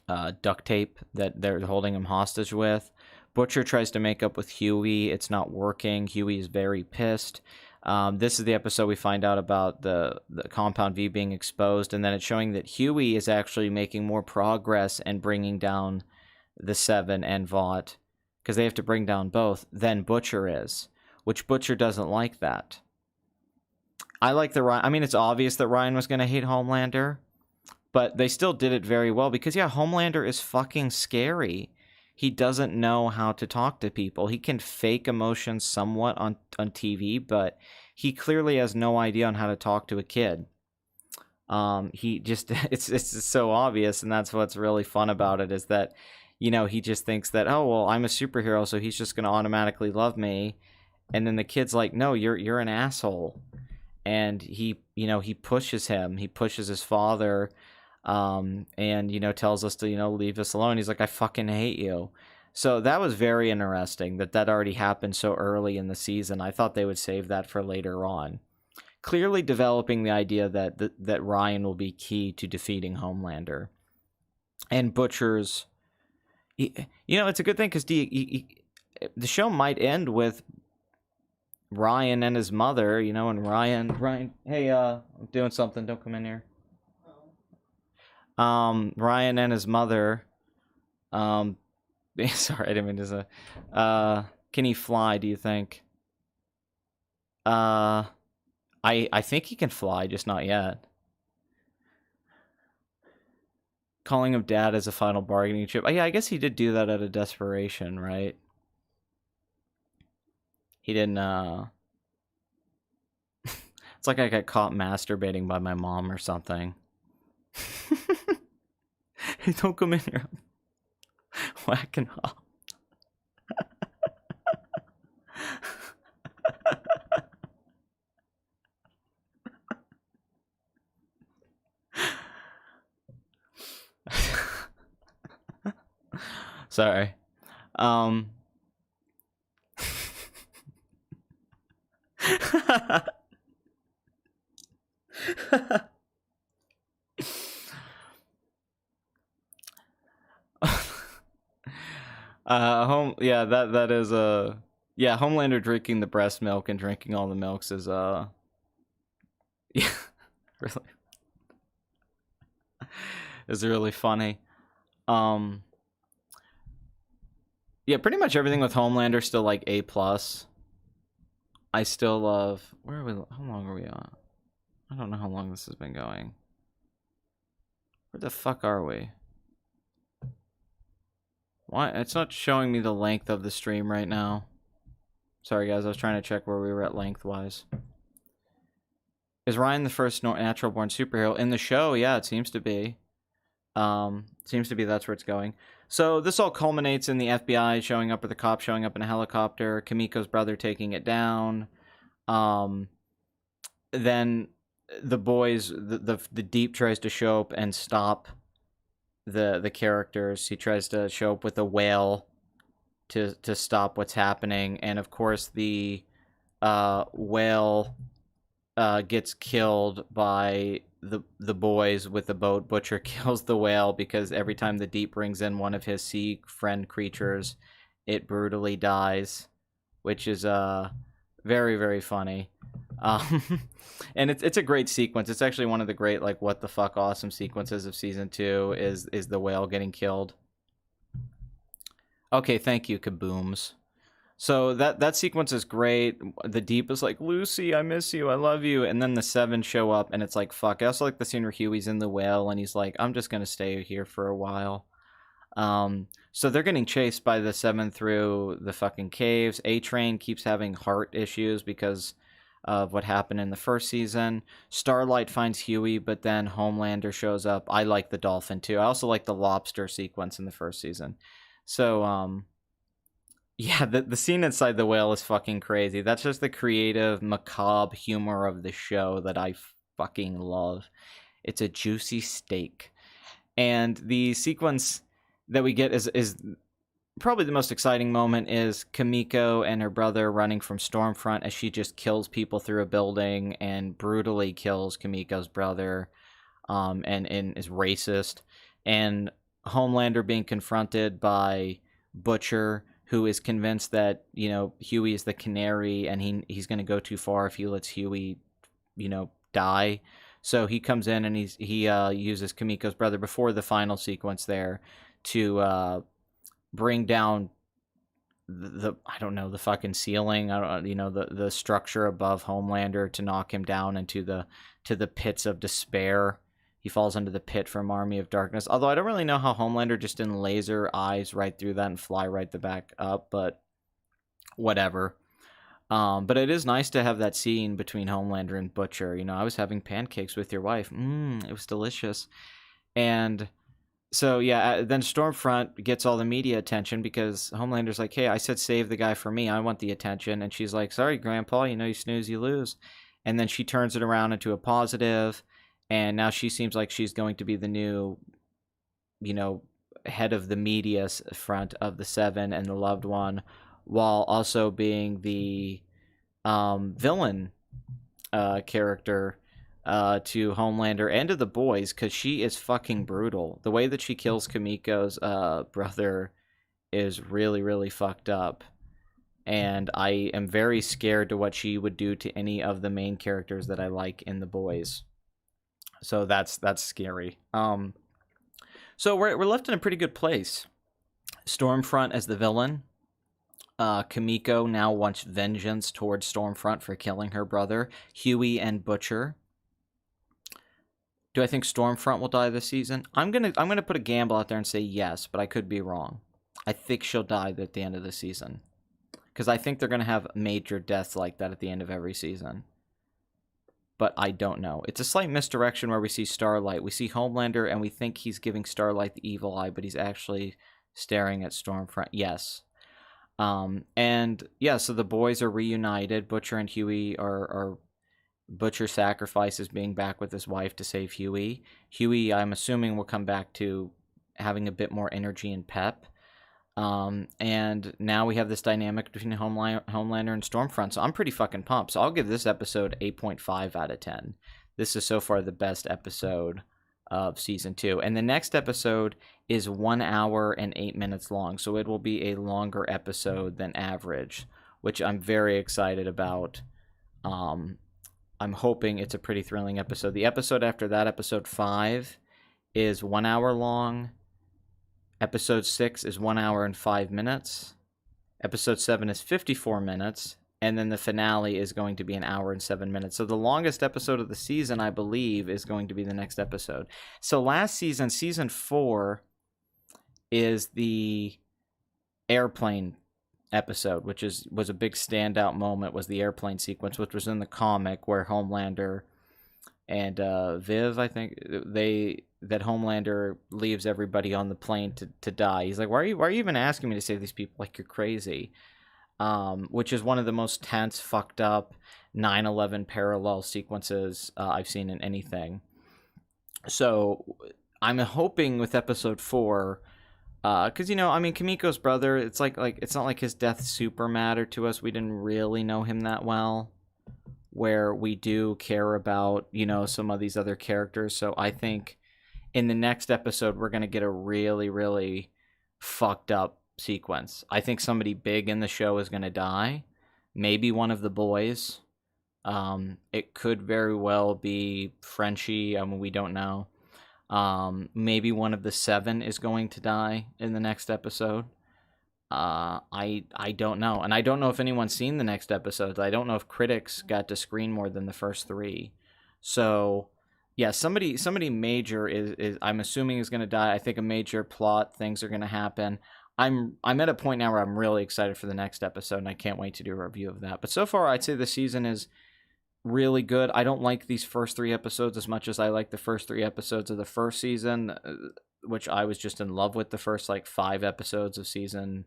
duct tape that they're holding him hostage with. Butcher tries to make up with Huey. It's not working. Huey is very pissed. This is the episode we find out about the Compound V being exposed, and then it's showing that Huey is actually making more progress and bringing down the Seven and Vought, because they have to bring down both, than Butcher is, which Butcher doesn't like that. I like the Ryan. I mean, it's obvious that Ryan was going to hate Homelander, but they still did it very well because, yeah, Homelander is fucking scary. He doesn't know how to talk to people. He can fake emotions somewhat on TV, but he clearly has no idea on how to talk to a kid. He just, it's so obvious, and that's what's really fun about it, is that, you know, he just thinks that, oh, well, I'm a superhero, so he's just going to automatically love me. And then the kid's like, no, you're an asshole. And he, you know, he pushes him. He pushes his father, and, you know, tells us to, you know, leave us alone. He's like, I fucking hate you. So that was very interesting that already happened so early in the season. I thought they would save that for later on. Clearly developing the idea that Ryan will be key to defeating Homelander. And Butcher's... You know, it's a good thing because the show might end with Ryan and his mother, you know, and Ryan, hey, I'm doing something, don't come in here. Ryan and his mother, sorry, I didn't mean to say, can he fly, do you think? I think he can fly, just not yet. Calling him dad as a final bargaining chip. Yeah, I guess he did do that out of desperation, right? He didn't, it's like I got caught masturbating by my mom or something. Hey, don't come in here. Whacking off. Sorry. Yeah, that is yeah, Homelander drinking the breast milk and drinking all the milks is yeah, really is really funny. Yeah, pretty much everything with Homelander still like A+. I still love... Where are we? How long are we on? I don't know how long this has been going. Where the fuck are we? Why? It's not showing me the length of the stream right now. Sorry, guys. I was trying to check where we were at length-wise. Is Ryan the first natural-born superhero? In the show, yeah, it seems to be. Seems to be that's where it's going. So this all culminates in the FBI showing up, or the cops showing up in a helicopter, Kimiko's brother taking it down. Then the boys, the Deep tries to show up and stop the characters. He tries to show up with a whale to stop what's happening, and of course the whale gets killed by the boys with the boat. Butcher kills the whale because every time the Deep brings in one of his sea friend creatures, it brutally dies, which is very, very funny. And it's a great sequence. It's actually one of the great, like, what the fuck awesome sequences of season 2 is the whale getting killed. Okay, thank you, kabooms. So that sequence is great. The Deep is like, Lucy, I miss you, I love you. And then the Seven show up, and it's like, fuck. I also like the scene where Huey's in the whale, and he's like, I'm just gonna stay here for a while. So they're getting chased by the Seven through the fucking caves. A-Train keeps having heart issues because of what happened in the first season. Starlight finds Huey, but then Homelander shows up. I like the dolphin, too. I also like the lobster sequence in the first season. So, yeah, the scene inside the whale is fucking crazy. That's just the creative, macabre humor of the show that I fucking love. It's a juicy steak. And the sequence that we get is probably the most exciting moment is Kimiko and her brother running from Stormfront as she just kills people through a building and brutally kills Kimiko's brother, and is racist. And Homelander being confronted by Butcher, who is convinced that, Huey is the canary and he's going to go too far if he lets Huey, die. So he comes in and he uses Kimiko's brother before the final sequence there to bring down the I don't know, the fucking ceiling, I don't, the structure above Homelander, to knock him down into the pits of despair. He falls into the pit from Army of Darkness. Although I don't really know how Homelander just didn't laser eyes right through that and fly right the back up, but whatever. But it is nice to have that scene between Homelander and Butcher. I was having pancakes with your wife. It was delicious. And so, yeah, then Stormfront gets all the media attention because Homelander's like, hey, I said save the guy for me. I want the attention. And she's like, sorry, Grandpa, you snooze, you lose. And then she turns it around into a positive, and now she seems like she's going to be the new, head of the media front of the Seven and the Loved One, while also being the villain character to Homelander and to the boys, because she is fucking brutal. The way that she kills Kimiko's brother is really, really fucked up. And I am very scared to what she would do to any of the main characters that I like in the boys. So that's scary. So we're left in a pretty good place. Stormfront as the villain. Kimiko now wants vengeance towards Stormfront for killing her brother. Huey and Butcher. Do I think Stormfront will die this season? I'm gonna put a gamble out there and say yes, but I could be wrong. I think she'll die at the end of the season, because I think they're gonna have major deaths like that at the end of every season. But I don't know. It's a slight misdirection where we see Starlight. We see Homelander and we think he's giving Starlight the evil eye, but he's actually staring at Stormfront. Yes. And yeah, so the boys are reunited. Butcher and Huey are Butcher sacrifices being back with his wife to save Huey. Huey, I'm assuming, will come back to having a bit more energy and pep. And now we have this dynamic between Homelander and Stormfront. So I'm pretty fucking pumped. So I'll give this episode 8.5 out of 10. This is so far the best episode of season 2. And the next episode is 1 hour and 8 minutes long. So it will be a longer episode than average, which I'm very excited about. I'm hoping it's a pretty thrilling episode. The episode after that, episode 5, is 1 hour long. Episode 6 is 1 hour and 5 minutes. Episode 7 is 54 minutes. And then the finale is going to be 1 hour and 7 minutes. So the longest episode of the season, I believe, is going to be the next episode. So last season, season 4, is the airplane episode, which was a big standout moment, was the airplane sequence, which was in the comic, where Homelander and Viv, I think, that Homelander leaves everybody on the plane to die. He's like, why are you even asking me to save these people? Like, you're crazy. Which is one of the most tense, fucked up 9/11 parallel sequences I've seen in anything. So I'm hoping with episode 4, because Kimiko's brother, it's like it's not like his death super mattered to us. We didn't really know him that well, where we do care about some of these other characters. So I think in the next episode we're gonna get a really, really fucked up sequence. I think somebody big in the show is gonna die. Maybe one of the boys. It could very well be Frenchie. We don't know. Maybe one of the 7 is going to die in the next episode. I don't know. And I don't know if anyone's seen the next episodes. I don't know if critics got to screen more than the first 3. So, yeah, somebody major is I'm assuming is going to die. I think a major plot things are going to happen. I'm at a point now where I'm really excited for the next episode, and I can't wait to do a review of that. But so far, I'd say the season is really good. I don't like these first 3 episodes as much as I like the first 3 episodes of the first season, which I was just in love with. The first 5 episodes of season,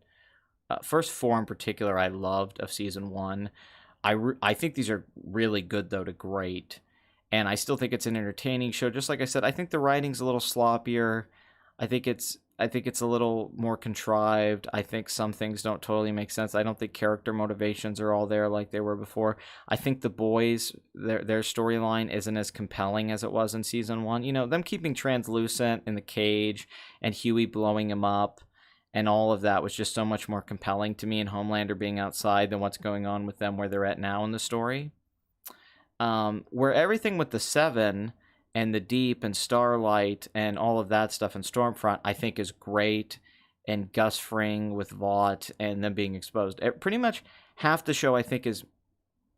first 4 in particular, I loved, of season 1. I think these are really good, though, to great, and I still think it's an entertaining show. Just like I said, I think the writing's a little sloppier. I think it's a little more contrived. I think some things don't totally make sense. I don't think character motivations are all there like they were before. I think the boys, their storyline isn't as compelling as it was in season 1. You know, them keeping Translucent in the cage and Huey blowing him up and all of that was just so much more compelling to me, and Homelander being outside than what's going on with them where they're at now in the story. Where everything with the Seven and the Deep and Starlight and all of that stuff and Stormfront, I think is great. And Gus Fring with Vought and them being exposed. Pretty much half the show, I think, is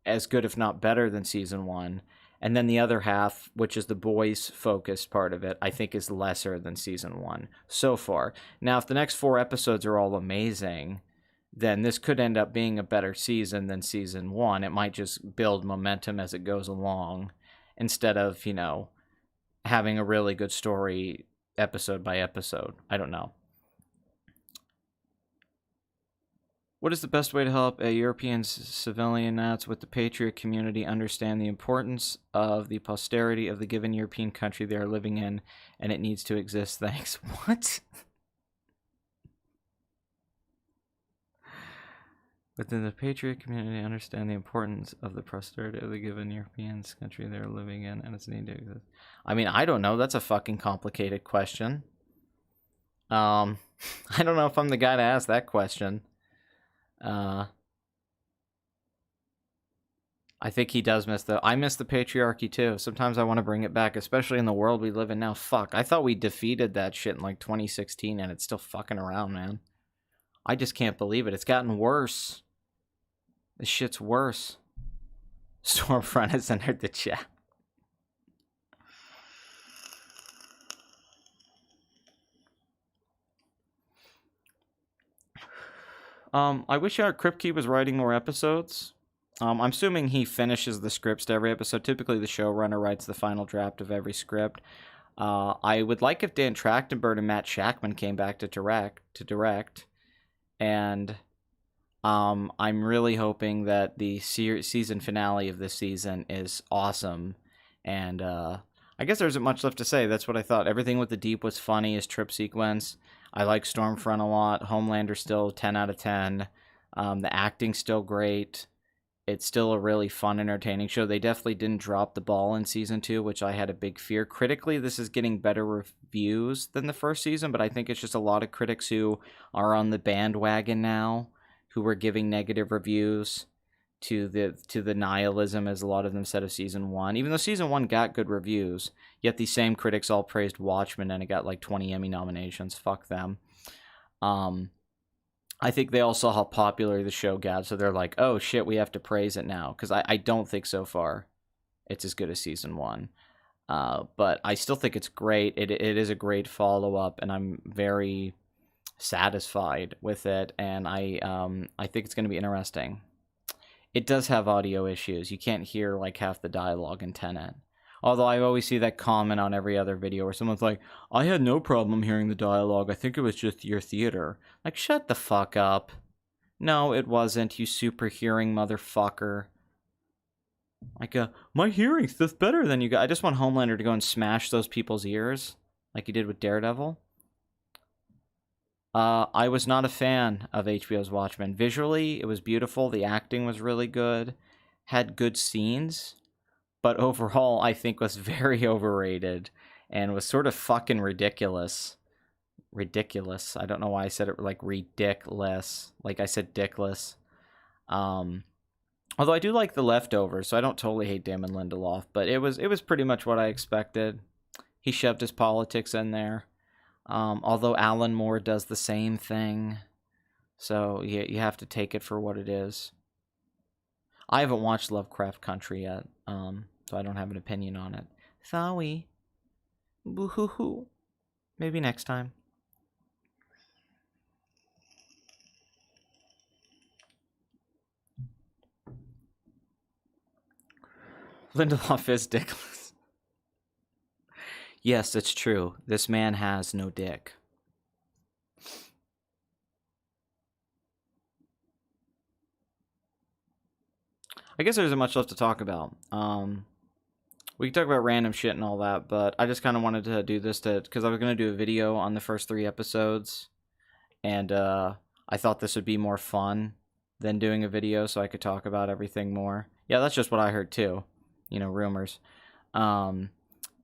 as good, if not better, than season 1. And then the other half, which is the boys focused part of it, I think is lesser than season 1 so far. Now, if the next 4 episodes are all amazing, then this could end up being a better season than season 1. It might just build momentum as it goes along instead of, you know, having a really good story episode by episode. I don't know. What is the best way to help a European civilian Nats with the patriot community understand the importance of the posterity of the given European country they are living in, and it needs to exist? Thanks. What? Within the patriot community, understand the importance of the prosperity of the given European country they're living in, and its need to exist. I mean, I don't know. That's a fucking complicated question. I don't know if I'm the guy to ask that question. I think he does miss I miss the patriarchy too. Sometimes I want to bring it back, especially in the world we live in now. Fuck, I thought we defeated that shit in like 2016, and it's still fucking around, man. I just can't believe it. It's gotten worse. This shit's worse. Stormfront has entered the chat. I wish our Kripke was writing more episodes. I'm assuming he finishes the scripts to every episode. Typically, the showrunner writes the final draft of every script. I would like if Dan Trachtenberg and Matt Shakman came back to direct. And I'm really hoping that the season finale of this season is awesome. And I guess there isn't much left to say. That's what I thought. Everything with the Deep was funny. His trip sequence. I like Stormfront a lot. Homelander still 10 out of 10. The acting's still great. It's still a really fun, entertaining show. They definitely didn't drop the ball in season 2, which I had a big fear. Critically, this is getting better reviews than the first season, but I think it's just a lot of critics who are on the bandwagon now, who were giving negative reviews to the nihilism, as a lot of them said, of season 1. Even though season 1 got good reviews, yet these same critics all praised Watchmen, and it got like 20 Emmy nominations. Fuck them. I think they all saw how popular the show got, so they're like, oh shit, we have to praise it now. Because I don't think so far it's as good as season 1. But I still think it's great. It is a great follow-up, and I'm very satisfied with it, and I think it's going to be interesting. It does have audio issues. You can't hear like half the dialogue in Tenet. Although I always see that comment on every other video where someone's like, I had no problem hearing the dialogue. I think it was just your theater. Like, shut the fuck up. No, it wasn't, you super hearing motherfucker. Like, my hearing's just better than you guys. I just want Homelander to go and smash those people's ears like he did with Daredevil. I was not a fan of HBO's Watchmen. Visually, it was beautiful. The acting was really good. Had good scenes. But overall, I think was very overrated and was sort of fucking ridiculous. Ridiculous. I don't know why I said it like ridiculous. Like I said dickless. Although I do like The Leftovers, so I don't totally hate Damon Lindelof. But it was pretty much what I expected. He shoved his politics in there. Although Alan Moore does the same thing. So you have to take it for what it is. I haven't watched Lovecraft Country yet, so I don't have an opinion on it. Sorry. Boo-hoo-hoo. Maybe next time. Lindelof is dickless. Yes, it's true. This man has no dick. I guess there isn't much left to talk about. We can talk about random shit and all that, but I just kind of wanted to do this because I was going to do a video on the first 3 episodes, and I thought this would be more fun than doing a video so I could talk about everything more. Yeah, that's just what I heard too. You know, rumors. And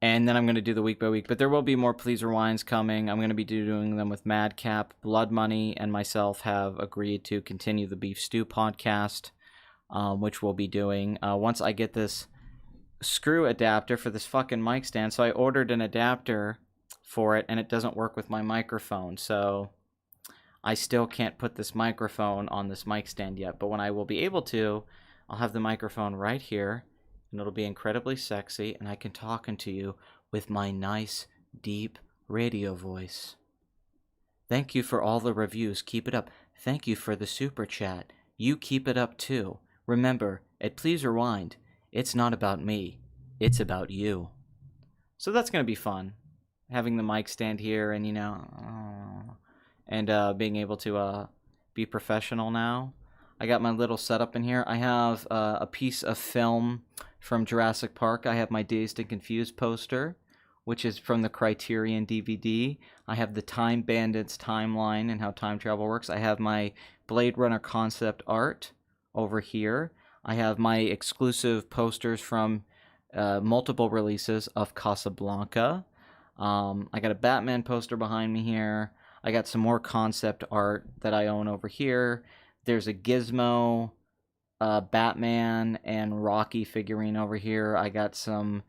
then I'm going to do the week by week, but there will be more Please Rewinds coming. I'm going to be doing them with Madcap. Blood Money and myself have agreed to continue the Beef Stew podcast, which we'll be doing once I get this screw adapter for this fucking mic stand. So I ordered an adapter for it, and it doesn't work with my microphone, so I still can't put this microphone on this mic stand yet. But when I will be able to, I'll have the microphone right here, and it'll be incredibly sexy, and I can talk into you with my nice, deep radio voice. Thank you for all the reviews. Keep it up. Thank you for the super chat. You keep it up too. Remember, at Please Rewind, it's not about me. It's about you. So that's going to be fun. Having the mic stand here and, you know, and being able to be professional now. I got my little setup in here. I have a piece of film from Jurassic Park. I have my Dazed and Confused poster, which is from the Criterion DVD. I have the Time Bandits timeline and how time travel works. I have my Blade Runner concept art over here. I have my exclusive posters from multiple releases of Casablanca. I got a Batman poster behind me here. I got some more concept art that I own over here. There's a Gizmo, Batman, and Rocky figurine over here. I got some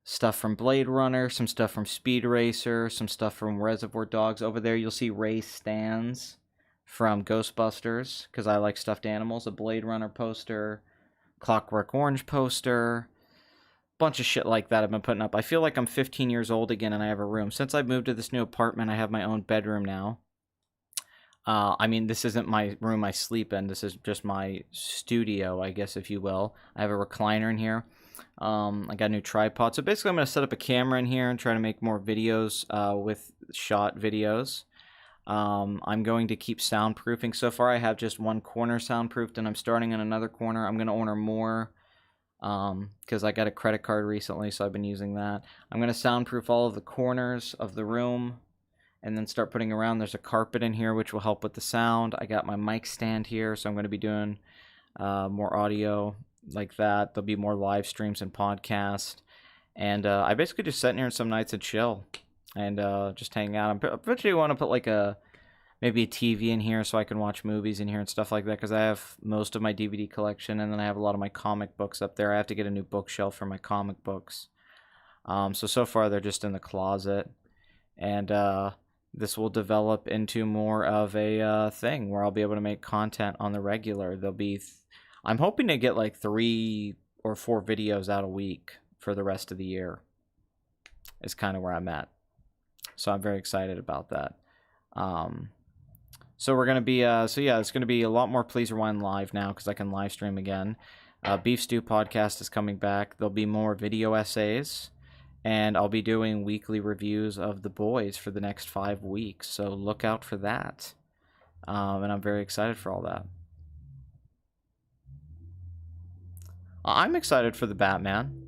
stuff from Blade Runner, some stuff from Speed Racer, some stuff from Reservoir Dogs. Over there you'll see race stands from Ghostbusters, because I like stuffed animals. A Blade Runner poster, Clockwork Orange poster, bunch of shit like that I've been putting up. I feel like I'm 15 years old again and I have a room. Since I've moved to this new apartment, I have my own bedroom now. I mean, this isn't my room I sleep in. This is just my studio, I guess, if you will. I have a recliner in here. I got a new tripod. So basically, I'm going to set up a camera in here and try to make more videos with shot videos. I'm going to keep soundproofing. So far, I have just one corner soundproofed, and I'm starting in another corner. I'm going to order more because I got a credit card recently, so I've been using that. I'm going to soundproof all of the corners of the room and then start putting around. There's a carpet in here which will help with the sound. I got my mic stand here, so I'm going to be doing more audio like that. There'll be more live streams and podcasts. And I basically just sit in here some nights and chill and just hang out. I eventually want to put like maybe a TV in here so I can watch movies in here and stuff like that, because I have most of my DVD collection, and then I have a lot of my comic books up there. I have to get a new bookshelf for my comic books. So far they're just in the closet. And this will develop into more of a thing where I'll be able to make content on the regular. There'll be, I'm hoping to get like 3 or 4 videos out a week for the rest of the year. Is kind of where I'm at. So I'm very excited about that. So we're going to be, so yeah, it's going to be a lot more Please Rewind live now because I can live stream again. Beef Stew podcast is coming back. There'll be more video essays. And I'll be doing weekly reviews of The Boys for the next 5 weeks. So look out for that. And I'm very excited for all that. I'm excited for the Batman.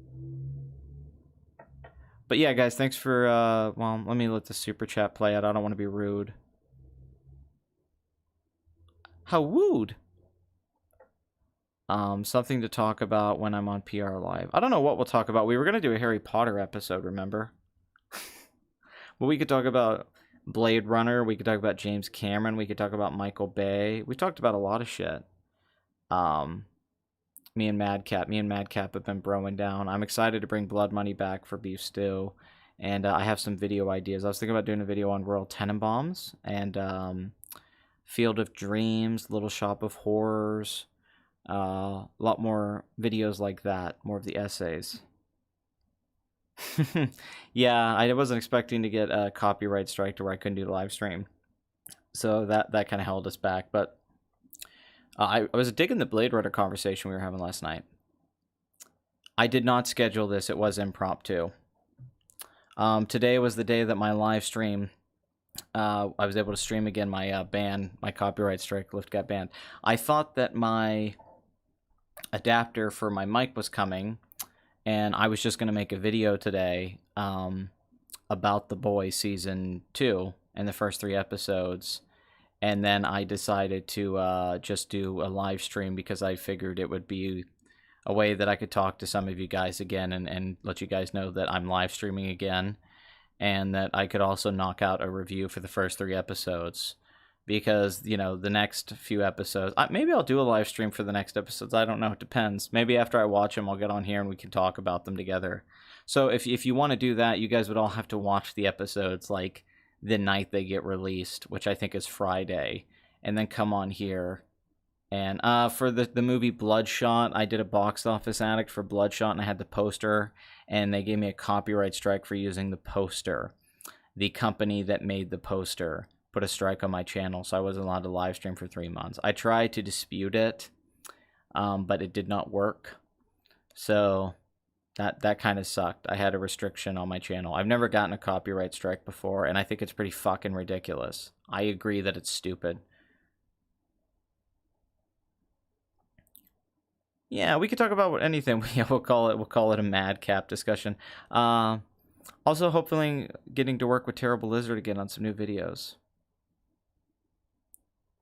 But yeah, guys, thanks for, well, let me let the super chat play out. I don't want to be rude. How wooed. Something to talk about when I'm on PR Live. I don't know what we'll talk about. We were going to do a Harry Potter episode, remember? But we could talk about Blade Runner. We could talk about James Cameron. We could talk about Michael Bay. We talked about a lot of shit. Me and Madcap have been broing down. I'm excited to bring Blood Money back for Beef Stew. And I have some video ideas. I was thinking about doing a video on Royal Tenenbaums and Field of Dreams, Little Shop of Horrors. A lot more videos like that, more of the essays. Yeah, I wasn't expecting to get a copyright strike to where I couldn't do the live stream, so that kind of held us back. But I was digging the Blade Runner conversation we were having last night. I did not schedule this; it was impromptu. Today was the day that my live stream. I was able to stream again. My my copyright strike lift got banned. I thought that my adapter for my mic was coming, and I was just going to make a video today about The Boys Season 2 and the first 3 episodes. And then I decided to just do a live stream because I figured it would be a way that I could talk to some of you guys again and let you guys know that I'm live streaming again, and that I could also knock out a review for the first 3 episodes. Because, you know, the next few episodes, maybe I'll do a live stream for the next episodes. I don't know. It depends. Maybe after I watch them, I'll get on here and we can talk about them together. So if you want to do that, you guys would all have to watch the episodes like the night they get released, which I think is Friday, and then come on here. And for the movie Bloodshot, I did a box office addict for Bloodshot, and I had the poster, and they gave me a copyright strike for using the poster. The company that made the poster put a strike on my channel, so I wasn't allowed to live stream for 3 months. I tried to dispute it, but it did not work. So that kind of sucked. I had a restriction on my channel. I've never gotten a copyright strike before, and I think it's pretty fucking ridiculous. I agree that it's stupid. Yeah, we could talk about anything. We'll call it a madcap discussion. Also, hopefully getting to work with Terrible Lizard again on some new videos.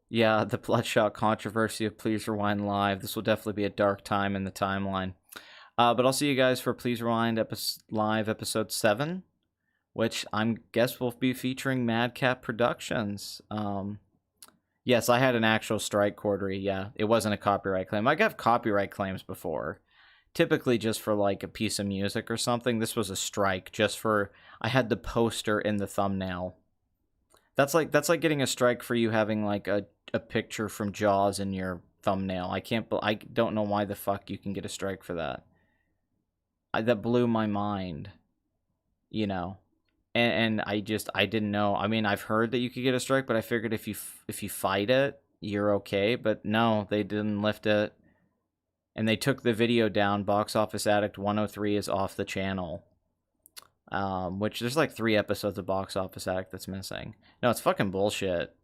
Yeah, the Bloodshot controversy of Please Rewind Live. This will definitely be a dark time in the timeline. But I'll see you guys for Please Rewind Live episode 7, which I guess will be featuring Madcap Productions. Yes, I had an actual strike, Cordery. Yeah, it wasn't a copyright claim. I got copyright claims before, typically just for like a piece of music or something. This was a strike just for, I had the poster in the thumbnail. That's like getting a strike for you having like a picture from Jaws in your thumbnail. I don't know why the fuck you can get a strike for that. That blew my mind, you know. And I didn't know. I mean, I've heard that you could get a strike, but I figured if you fight it, you're okay. But no, they didn't lift it, and they took the video down. Box Office Addict 103 is off the channel. Which there's like 3 episodes of Box Office Addict that's missing. No, it's fucking bullshit.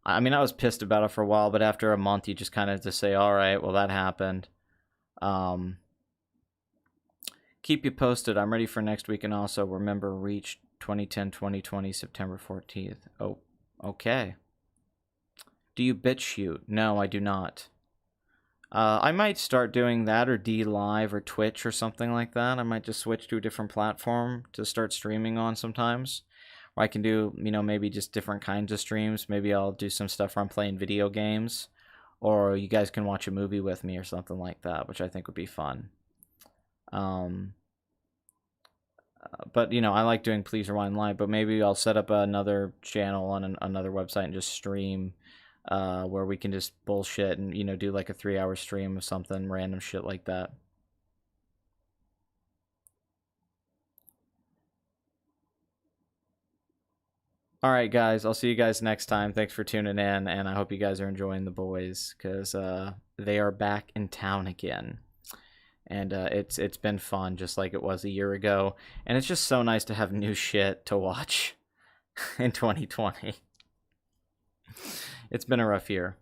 I mean, I was pissed about it for a while, but after a month, you just kind of just say, all right, well, that happened. Keep you posted. I'm ready for next week, and also remember, reach 2010-2020 September 14th. Oh, okay. Do you bitch shoot? No, I do not. I might start doing that, or D Live or Twitch or something like that. I might just switch to a different platform to start streaming on sometimes. Or I can do, you know, maybe just different kinds of streams. Maybe I'll do some stuff where I'm playing video games, or you guys can watch a movie with me or something like that, which I think would be fun. But, you know, I like doing Please Rewind Live, but maybe I'll set up another channel on another website and just stream, where we can just bullshit and, you know, do like a 3-hour stream of something, random shit like that. Alright, guys, I'll see you guys next time. Thanks for tuning in, and I hope you guys are enjoying The Boys, because they are back in town again. And it's been fun, just like it was a year ago. And it's just so nice to have new shit to watch in 2020. It's been a rough year.